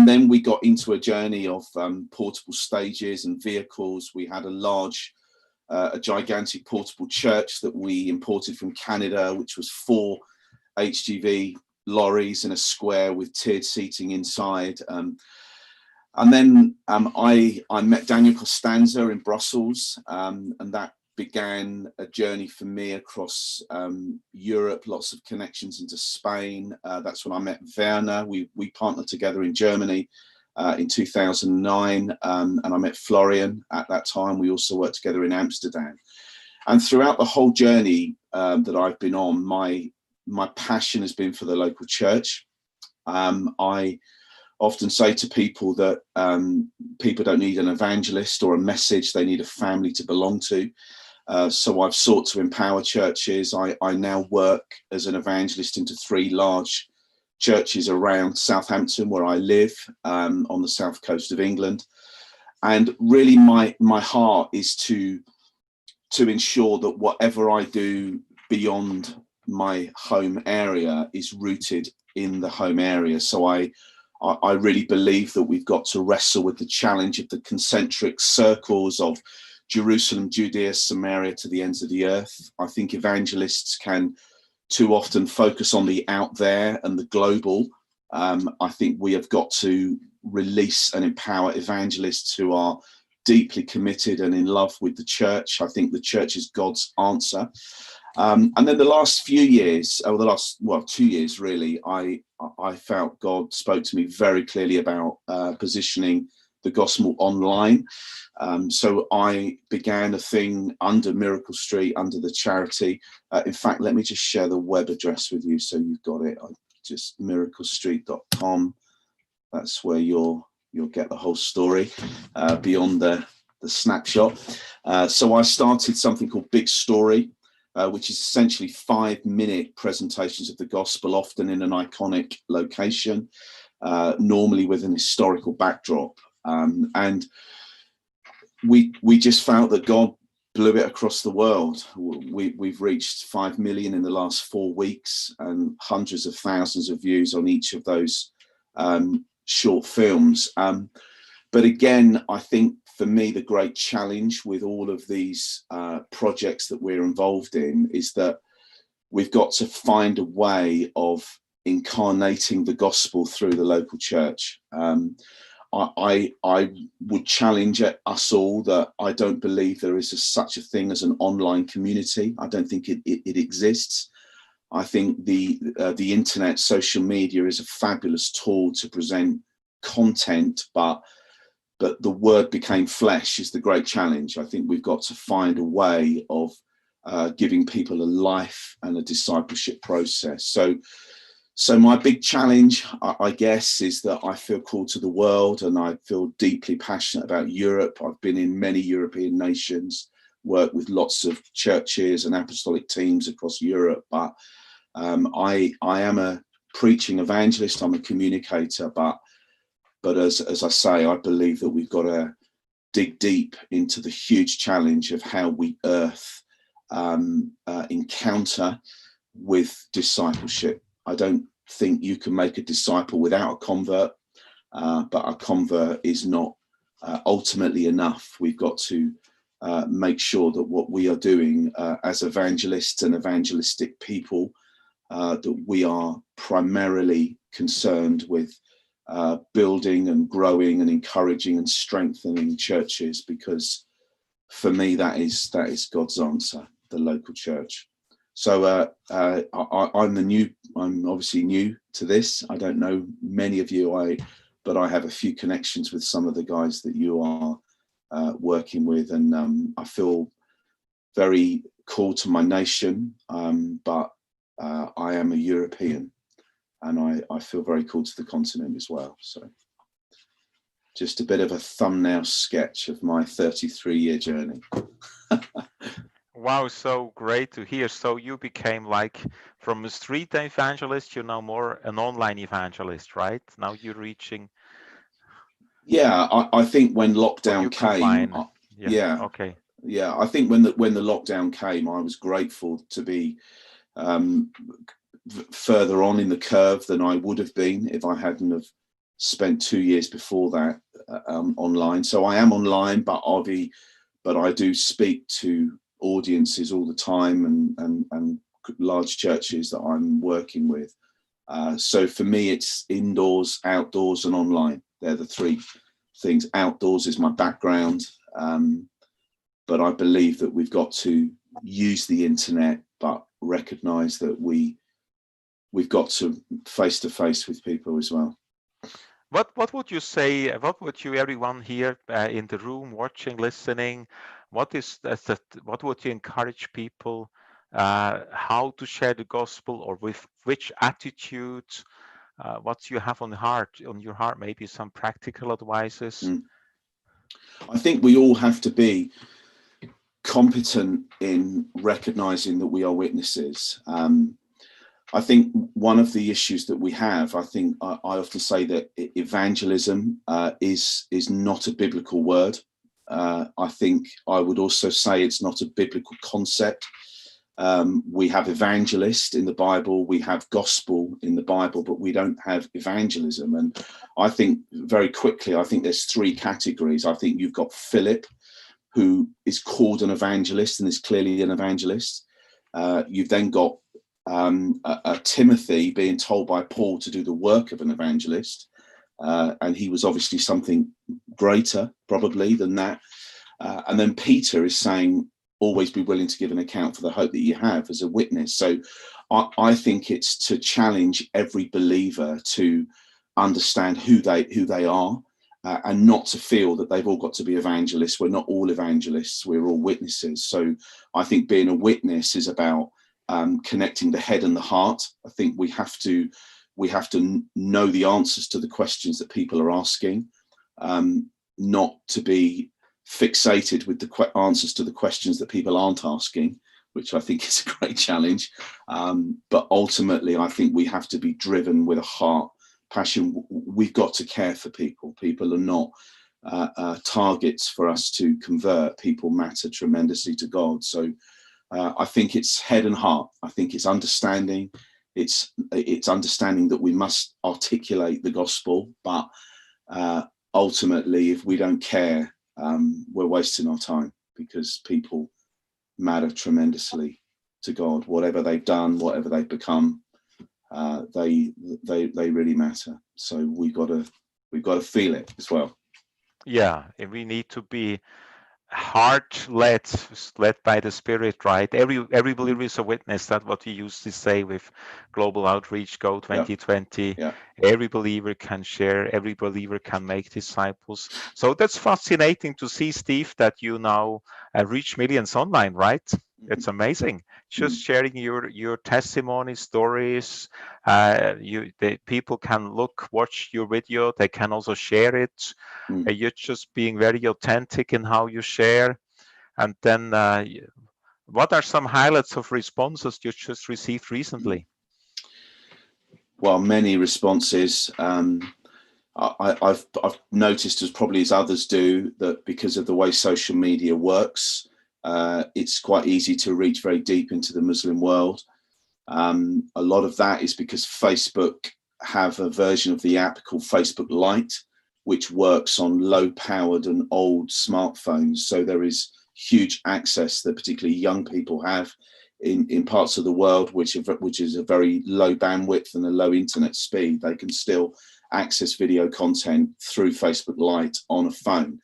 then we got into a journey of portable stages and vehicles. We had a gigantic portable church that we imported from Canada, which was 4 HGV lorries in a square with tiered seating inside. And then I met Daniel Costanza in Brussels, and that began a journey for me across Europe, lots of connections into Spain. That's when I met Werner. We partnered together in Germany in 2009, and I met Florian at that time. We also worked together in Amsterdam. And throughout the whole journey that I've been on, my passion has been for the local church. I often say to people that people don't need an evangelist or a message, they need a family to belong to. So I've sought to empower churches. I now work as an evangelist into 3 large churches around Southampton, where I live, on the south coast of England. And really my heart is to ensure that whatever I do beyond my home area is rooted in the home area. So I really believe that we've got to wrestle with the challenge of the concentric circles of Jerusalem, Judea, Samaria to the ends of the earth. I think evangelists can too often focus on the out there and the global. I think we have got to release and empower evangelists who are deeply committed and in love with the church. I think the church is God's answer. And then the last few years, or the last 2 years really, I felt God spoke to me very clearly about positioning the gospel online. So I began a thing under Miracle Street, under the charity. In fact, let me just share the web address with you so you've got it. Just miraclestreet.com. That's where you'll get the whole story beyond the snapshot. So I started something called Big Story, which is essentially 5-minute presentations of the gospel, often in an iconic location, normally with an historical backdrop. And we just felt that God blew it across the world. We've reached 5 million in the last 4 weeks and hundreds of thousands of views on each of those short films. But again, I think for me, the great challenge with all of these projects that we're involved in is that we've got to find a way of incarnating the gospel through the local church. I would challenge us all that I don't believe there is such a thing as an online community. I don't think it exists. I think the internet, social media is a fabulous tool to present content, but the word became flesh is the great challenge. I think we've got to find a way of giving people a life and a discipleship process. So my big challenge, I guess, is that I feel called to the world and I feel deeply passionate about Europe. I've been in many European nations, worked with lots of churches and apostolic teams across Europe, but I am a preaching evangelist, I'm a communicator, but as I say, I believe that we've got to dig deep into the huge challenge of how we encounter with discipleship. I don't think you can make a disciple without a convert, but a convert is not ultimately enough. We've got to make sure that what we are doing as evangelists and evangelistic people, that we are primarily concerned with building and growing and encouraging and strengthening churches, because for me that is God's answer, the local church. So I'm obviously new to this. I don't know many of you, but I have a few connections with some of the guys that you are working with, and I feel very called to my nation, but I am a European, and I feel very called to the continent as well. So just a bit of a thumbnail sketch of my 33-year journey. Wow, so great to hear. So you became like from a street evangelist, you're now more an online evangelist, right? Now you're reaching. Yeah, I think when lockdown came, Okay. Yeah, I think when the lockdown came, I was grateful to be further on in the curve than I would have been if I hadn't have spent 2 years before that online. So I am online, but I do speak to audiences all the time and large churches that I'm working with. So for me, it's indoors, outdoors, and online. They're the three things. Outdoors is my background, but I believe that we've got to use the internet, but recognize that we've got to face with people as well. What would you say? What would you, everyone here in the room, watching, listening? What would you encourage people? How to share the gospel, or with which attitude? What you have on your heart? Maybe some practical advices. I think we all have to be competent in recognizing that we are witnesses. I think one of the issues that we have, I often say that evangelism is not a biblical word. I think I would also say it's not a biblical concept. We have evangelist in the Bible, we have gospel in the Bible, but we don't have evangelism. And I think very quickly, I think there's three categories. I think you've got Philip, who is called an evangelist and is clearly an evangelist. You've then got Timothy being told by Paul to do the work of an evangelist. and he was obviously something greater probably than that. And then Peter is saying, always be willing to give an account for the hope that you have as a witness. So I think it's to challenge every believer to understand who they are, and not to feel that they've all got to be evangelists. We're not all evangelists, we're all witnesses. So I think being a witness is about connecting the head and the heart. I think we have to know the answers to the questions that people are asking, not to be fixated with the answers to the questions that people aren't asking, which I think is a great challenge. But ultimately, I think we have to be driven with a heart, passion. We've got to care for people. People are not targets for us to convert. People matter tremendously to God. So I think it's head and heart. I think it's understanding. It's understanding that we must articulate the gospel, but ultimately, if we don't care, we're wasting our time, because people matter tremendously to God. Whatever they've done, whatever they've become, they really matter. So we've got to feel it as well. Yeah, and we need to be heart led by the Spirit, right? Every believer is a witness. That's what we used to say with Global Outreach Go 2020. Yeah. Every believer can share. Every believer can make disciples. So that's fascinating to see, Steve, that you now reach millions online, right? It's amazing. Just sharing your testimony stories. The people can watch your video. They can also share it. You're just being very authentic in how you share. And then, what are some highlights of responses you just received recently? Well, many responses. I've noticed, as probably as others do, that because of the way social media works, it's quite easy to reach very deep into the Muslim world. A lot of that is because Facebook have a version of the app called Facebook Lite, which works on low-powered and old smartphones. So there is huge access that particularly young people have in parts of the world which is a very low bandwidth and a low internet speed. They can still access video content through Facebook Lite on a phone.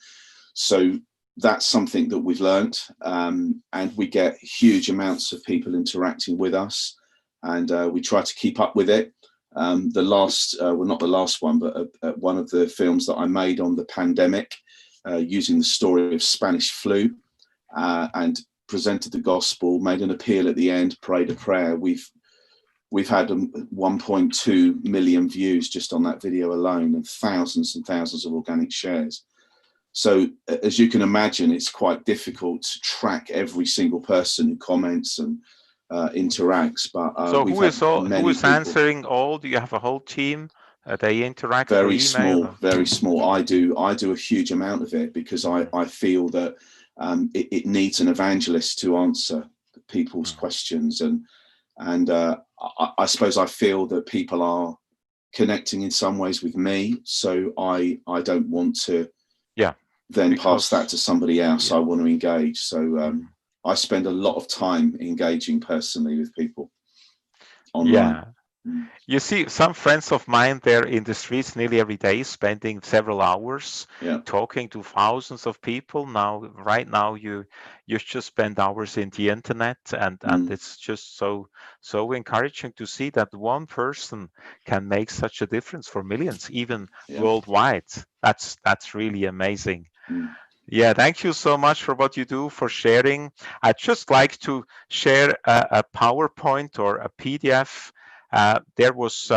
So that's something that we've learned, and we get huge amounts of people interacting with us, and we try to keep up with it. The last, well, not the last one, but one of the films that I made on the pandemic, using the story of Spanish flu, and presented the gospel, made an appeal at the end, prayed a prayer. We've had 1.2 million views just on that video alone, and thousands of organic shares. So as you can imagine, it's quite difficult to track every single person who comments and interacts. But so who is answering all? Do you have a whole team? They interact very through email? Very small. I do a huge amount of it, because I feel that it needs an evangelist to answer people's questions, and I suppose I feel that people are connecting in some ways with me, so I don't want to then pass that to somebody else. I want to engage, so I spend a lot of time engaging personally with people online. You see, some friends of mine, they're in the streets nearly every day, spending several hours talking to thousands of people. Right now, you just spend hours in the internet, and it's just so encouraging to see that one person can make such a difference for millions, even worldwide. That's really amazing. Yeah, thank you so much for what you do, for sharing. I'd just like to share a PowerPoint or a PDF. There was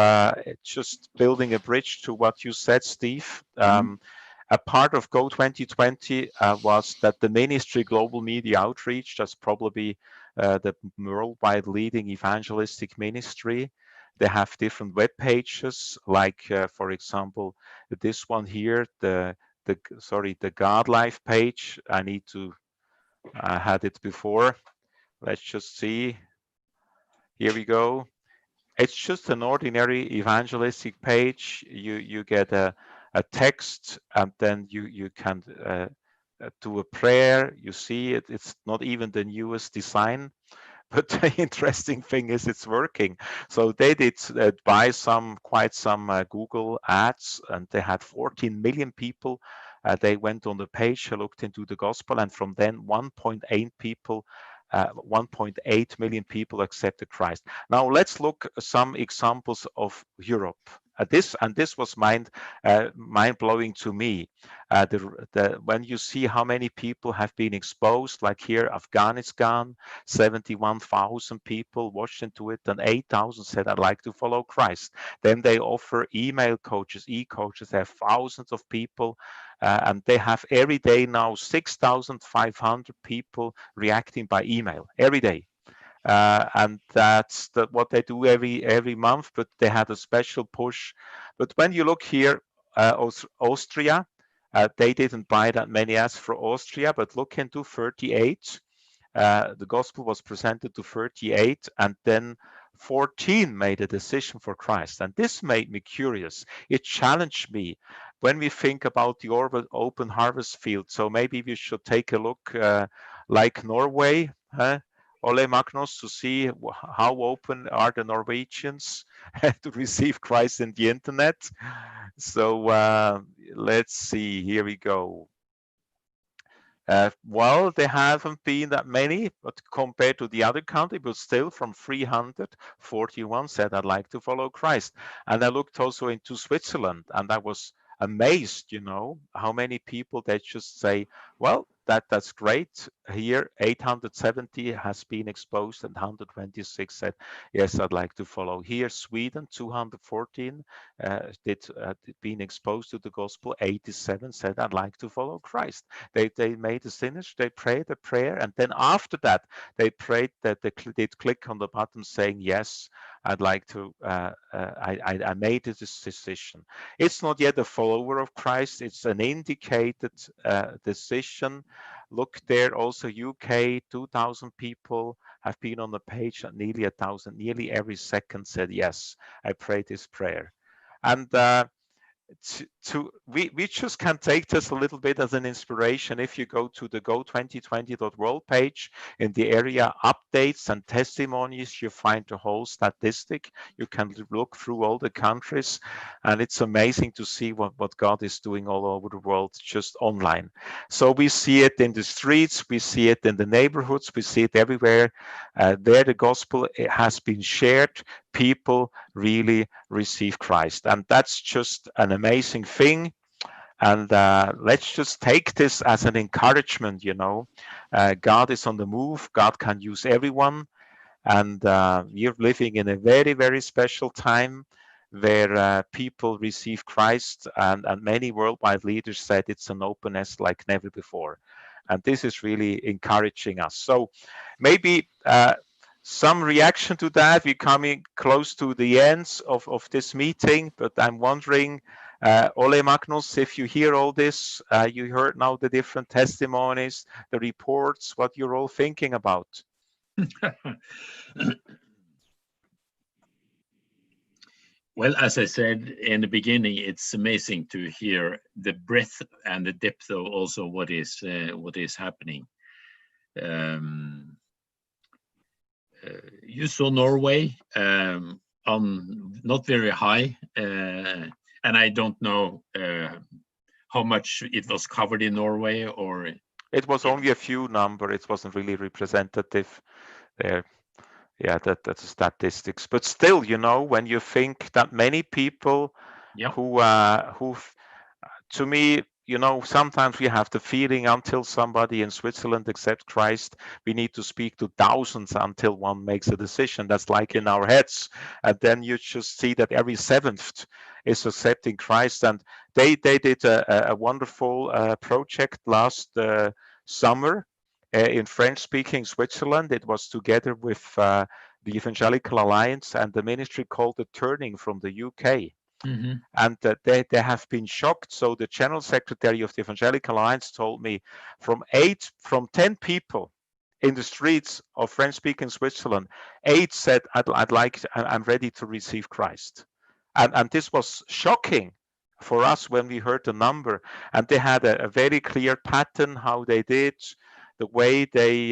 just building a bridge to what you said, Steve. A part of Go 2020 was that the ministry Global Media Outreach, that's probably the worldwide leading evangelistic ministry. They have different web pages, like, for example, this one here, the God Life page. I need to, I had it before. Let's just see. Here we go. It's just an ordinary evangelistic page. You get a text, and then you can do a prayer. You see it. It's not even the newest design, But the interesting thing is it's working. So they did buy quite some Google ads, and they had 14 million people. They went on the page, looked into the gospel, and from then 1.8 million people accepted Christ. Now let's look at some examples of Europe. This was mind-blowing to me. When you see how many people have been exposed, like here, Afghanistan, 71,000 people watched into it, and 8,000 said, I'd like to follow Christ. Then they offer email coaches, e-coaches. They have thousands of people, and they have every day now 6,500 people reacting by email every day. And that's what they do every month, but they had a special push. But when you look here, Austria, they didn't buy that many ads for Austria, but look into 38. The gospel was presented to 38, and then 14 made a decision for Christ. And this made me curious. It challenged me when we think about the open harvest field. So maybe we should take a look like Norway, Ole-Magnus, to see how open are the Norwegians to receive Christ in the internet. So let's see, here we go. Well, there haven't been that many, but compared to the other country, but still from 341 said, I'd like to follow Christ. And I looked also into Switzerland, and I was amazed, how many people they just say, well, that's great. Here, 870 has been exposed, and 126 said, yes, I'd like to follow. Here, Sweden, 214 been exposed to the gospel. 87 said, I'd like to follow Christ. They made a finish, they prayed a prayer, and then after that, they prayed that they did click on the button saying, yes, I'd like to, I made this decision. It's not yet a follower of Christ, it's an indicated decision. Look there, also UK, 2,000 people have been on the page, and nearly 1,000, nearly every second said, yes, I prayed this prayer. And we just can take this a little bit as an inspiration. If you go to the go2020.world page, in the area updates and testimonies, you find the whole statistic. You can look through all the countries, and it's amazing to see what God is doing all over the world, just online. So we see it in the streets, we see it in the neighborhoods, we see it everywhere. There the gospel has been shared. People really receive Christ, and that's just an amazing thing. And let's just take this as an encouragement. God is on the move. God can use everyone, and we're living in a very, very special time where people receive Christ, and many worldwide leaders said it's an openness like never before, and this is really encouraging us. So maybe some reaction to that. We're coming close to the ends of this meeting, but I'm wondering, Ole-Magnus, if you hear all this, you heard now the different testimonies, the reports, what you're all thinking about. Well, as I said in the beginning, it's amazing to hear the breadth and the depth of also what is happening. You saw Norway on not very high, and I don't know how much it was covered in Norway, or it was only a few number. It wasn't really representative there. Yeah, that's statistics. But still, when you think that many people who to me, sometimes we have the feeling until somebody in Switzerland accepts Christ, we need to speak to thousands until one makes a decision. That's like in our heads. And then you just see that every seventh is accepting Christ. And they did a wonderful project last summer in French-speaking Switzerland. It was together with the Evangelical Alliance and the ministry called The Turning from the UK. Mm-hmm. And they have been shocked. So the general secretary of the Evangelical Alliance told me from 10 people in the streets of French-speaking Switzerland, 8 said, I'm ready to receive Christ. And this was shocking for us when we heard the number. And they had a very clear pattern how they did. the way they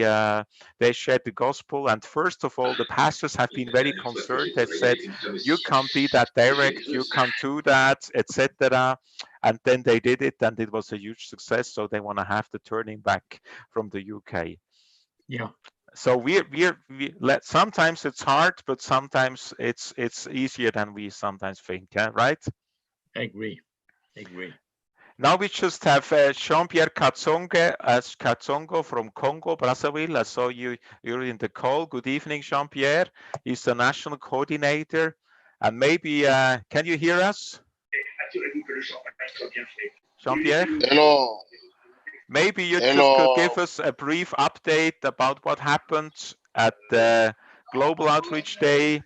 shared the gospel. And first of all, the pastors have been very concerned. They said, you can't be that direct, you can't do that, etc. And then they did it, and it was a huge success. So they want to have the turning back from the UK. Yeah. So we sometimes it's hard, but sometimes it's easier than we sometimes think, right? I agree. Now we just have Jean-Pierre Kazongo from Congo, Brazzaville. I saw you're in the call. Good evening, Jean-Pierre. He's the national coordinator. And maybe, can you hear us? Jean-Pierre? Hello. Maybe you just could give us a brief update about what happened at the Global Outreach Day.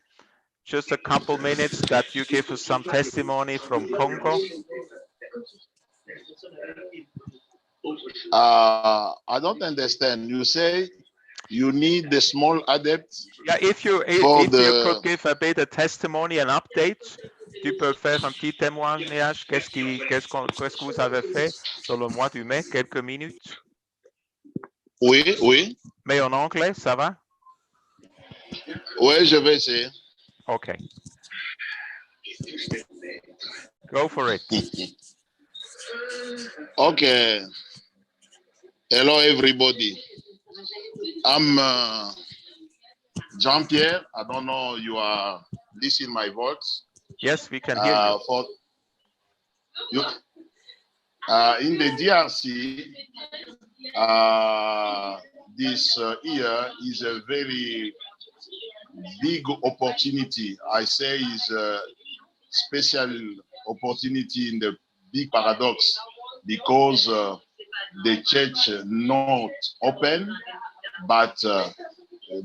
Just a couple minutes that you give us some testimony from Congo. I don't understand. You say you need the small adepts. Yeah, if you could give a bit of testimony and update. Tu peux faire un petit témoignage. Qu'est-ce que vous avez fait dans le mois de mai? Quelques minutes. Oui. Mais en anglais, ça va? Oui, je vais essayer. Okay. Go for it. Okay. Hello, everybody. I'm Jean-Pierre. I don't know you are listening my voice. Yes, we can hear you. In the DRC, this year is a very big opportunity. I say is a special opportunity in the big paradox because the church not open, but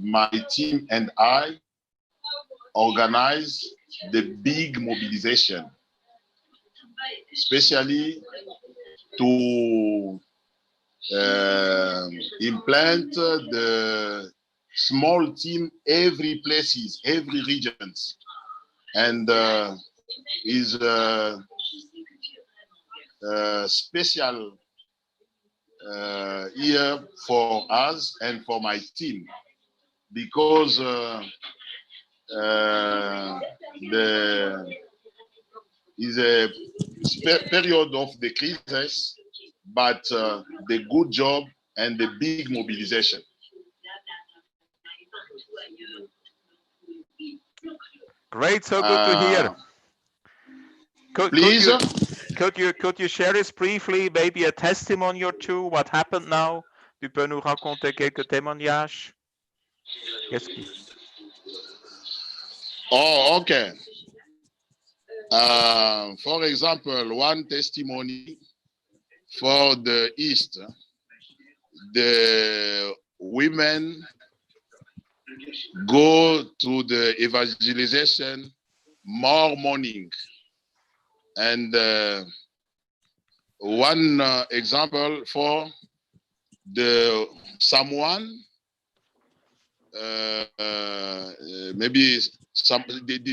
my team and I organize the big mobilization, especially to implant the small team every places, every regions, and is a special year for us and for my team because the is a period of the crisis, but the good job and the big mobilization. Great, so good to hear. Could you share us briefly, maybe a testimony or two? What happened now? Tu peux nous raconter quelques témoignages? Oh, okay. For example, one testimony for the East, the women go to the evangelization more morning. And one example for the someone, maybe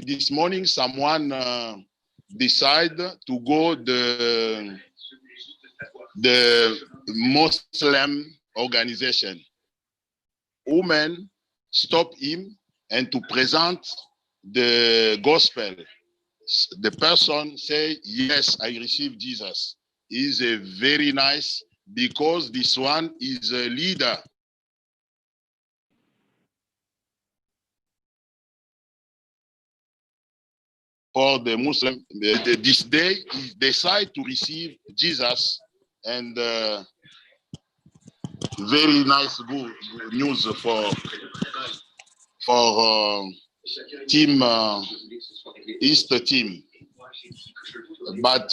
this morning someone decide to go the Muslim organization. Women stop him and to present the gospel. The person say, yes, I received Jesus. Is a very nice because this one is a leader. For the Muslim, this day, he decide to receive Jesus, and very nice good news for team East team. But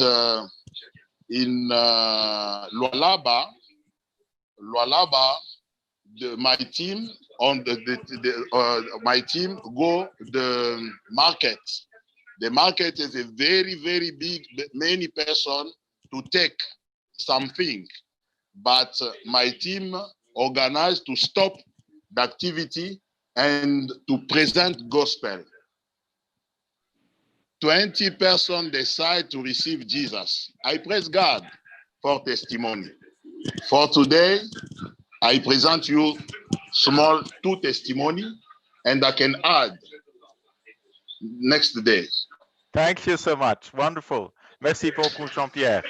in Lualaba, my team on my team go the market. The market is a very, very big, many person to take something. But my team organized to stop the activity and to present gospel. 20 persons decide to receive Jesus. I praise God for testimony. For today, I present you small 2 testimony, and I can add next day. Thank you so much. Wonderful. Merci beaucoup, Jean-Pierre.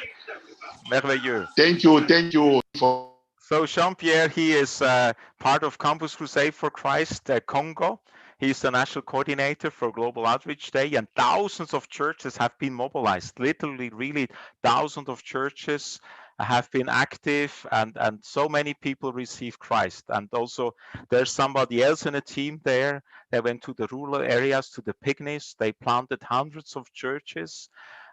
Merveilleux. Thank you for. So Jean-Pierre, he is part of Campus Crusade for Christ, Congo. He's the national coordinator for Global Outreach Day, and thousands of churches have been mobilized. Literally, really, thousands of churches have been active, and so many people receive Christ. And also, there's somebody else in a team there. They went to the rural areas, to the pygmies. They planted hundreds of churches.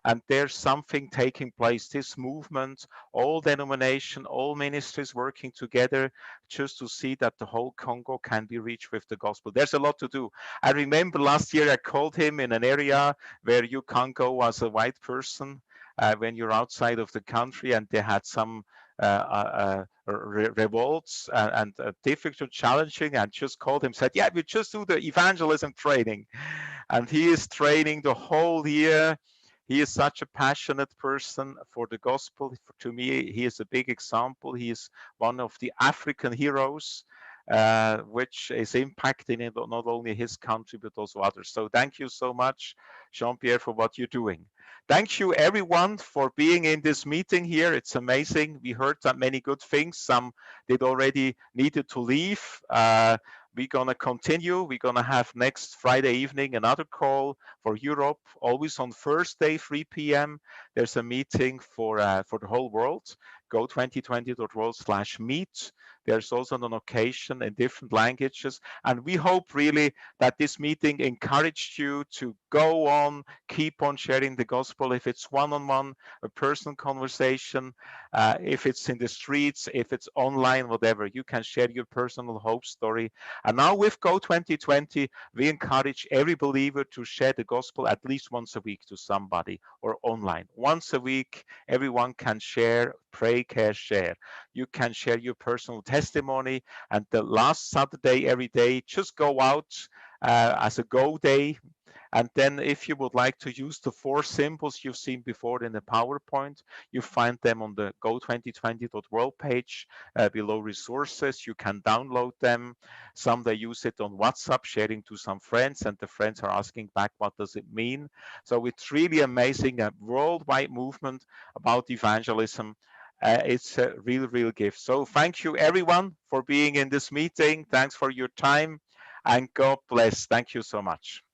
And there's something taking place, this movement, all denomination, all ministries working together just to see that the whole Congo can be reached with the gospel. There's a lot to do. I remember last year I called him in an area where you can't go as a white person when you're outside of the country, and they had some revolts and difficult, challenging, and just called him, said, yeah, we just do the evangelism training. And he is training the whole year. He is such a passionate person for the gospel. To me, he is a big example. He is one of the African heroes, which is impacting not only his country, but also others. So thank you so much, Jean-Pierre, for what you're doing. Thank you, everyone, for being in this meeting here. It's amazing. We heard that many good things. Some did already needed to leave. We're going to continue. We're going to have next Friday evening another call for Europe, always on Thursday, 3 p.m. There's a meeting for the whole world. Go 2020.world/meet. There's also an occasion in different languages. And we hope really that this meeting encouraged you to go on, keep on sharing the gospel. If it's one-on-one, a personal conversation, if it's in the streets, if it's online, whatever, you can share your personal hope story. And now with Go 2020, we encourage every believer to share the gospel at least once a week to somebody, or online. Once a week, everyone can share, pray, care, share. You can share your personal testimony. And the last Saturday, every day, just go out as a go day. And then if you would like to use the 4 symbols you've seen before in the PowerPoint, you find them on the go2020.world page below resources. You can download them. Some they use it on WhatsApp, sharing to some friends, and the friends are asking back, what does it mean? So it's really amazing, a worldwide movement about evangelism. It's a real gift. So thank you, everyone, for being in this meeting. Thanks for your time, and God bless. Thank you so much.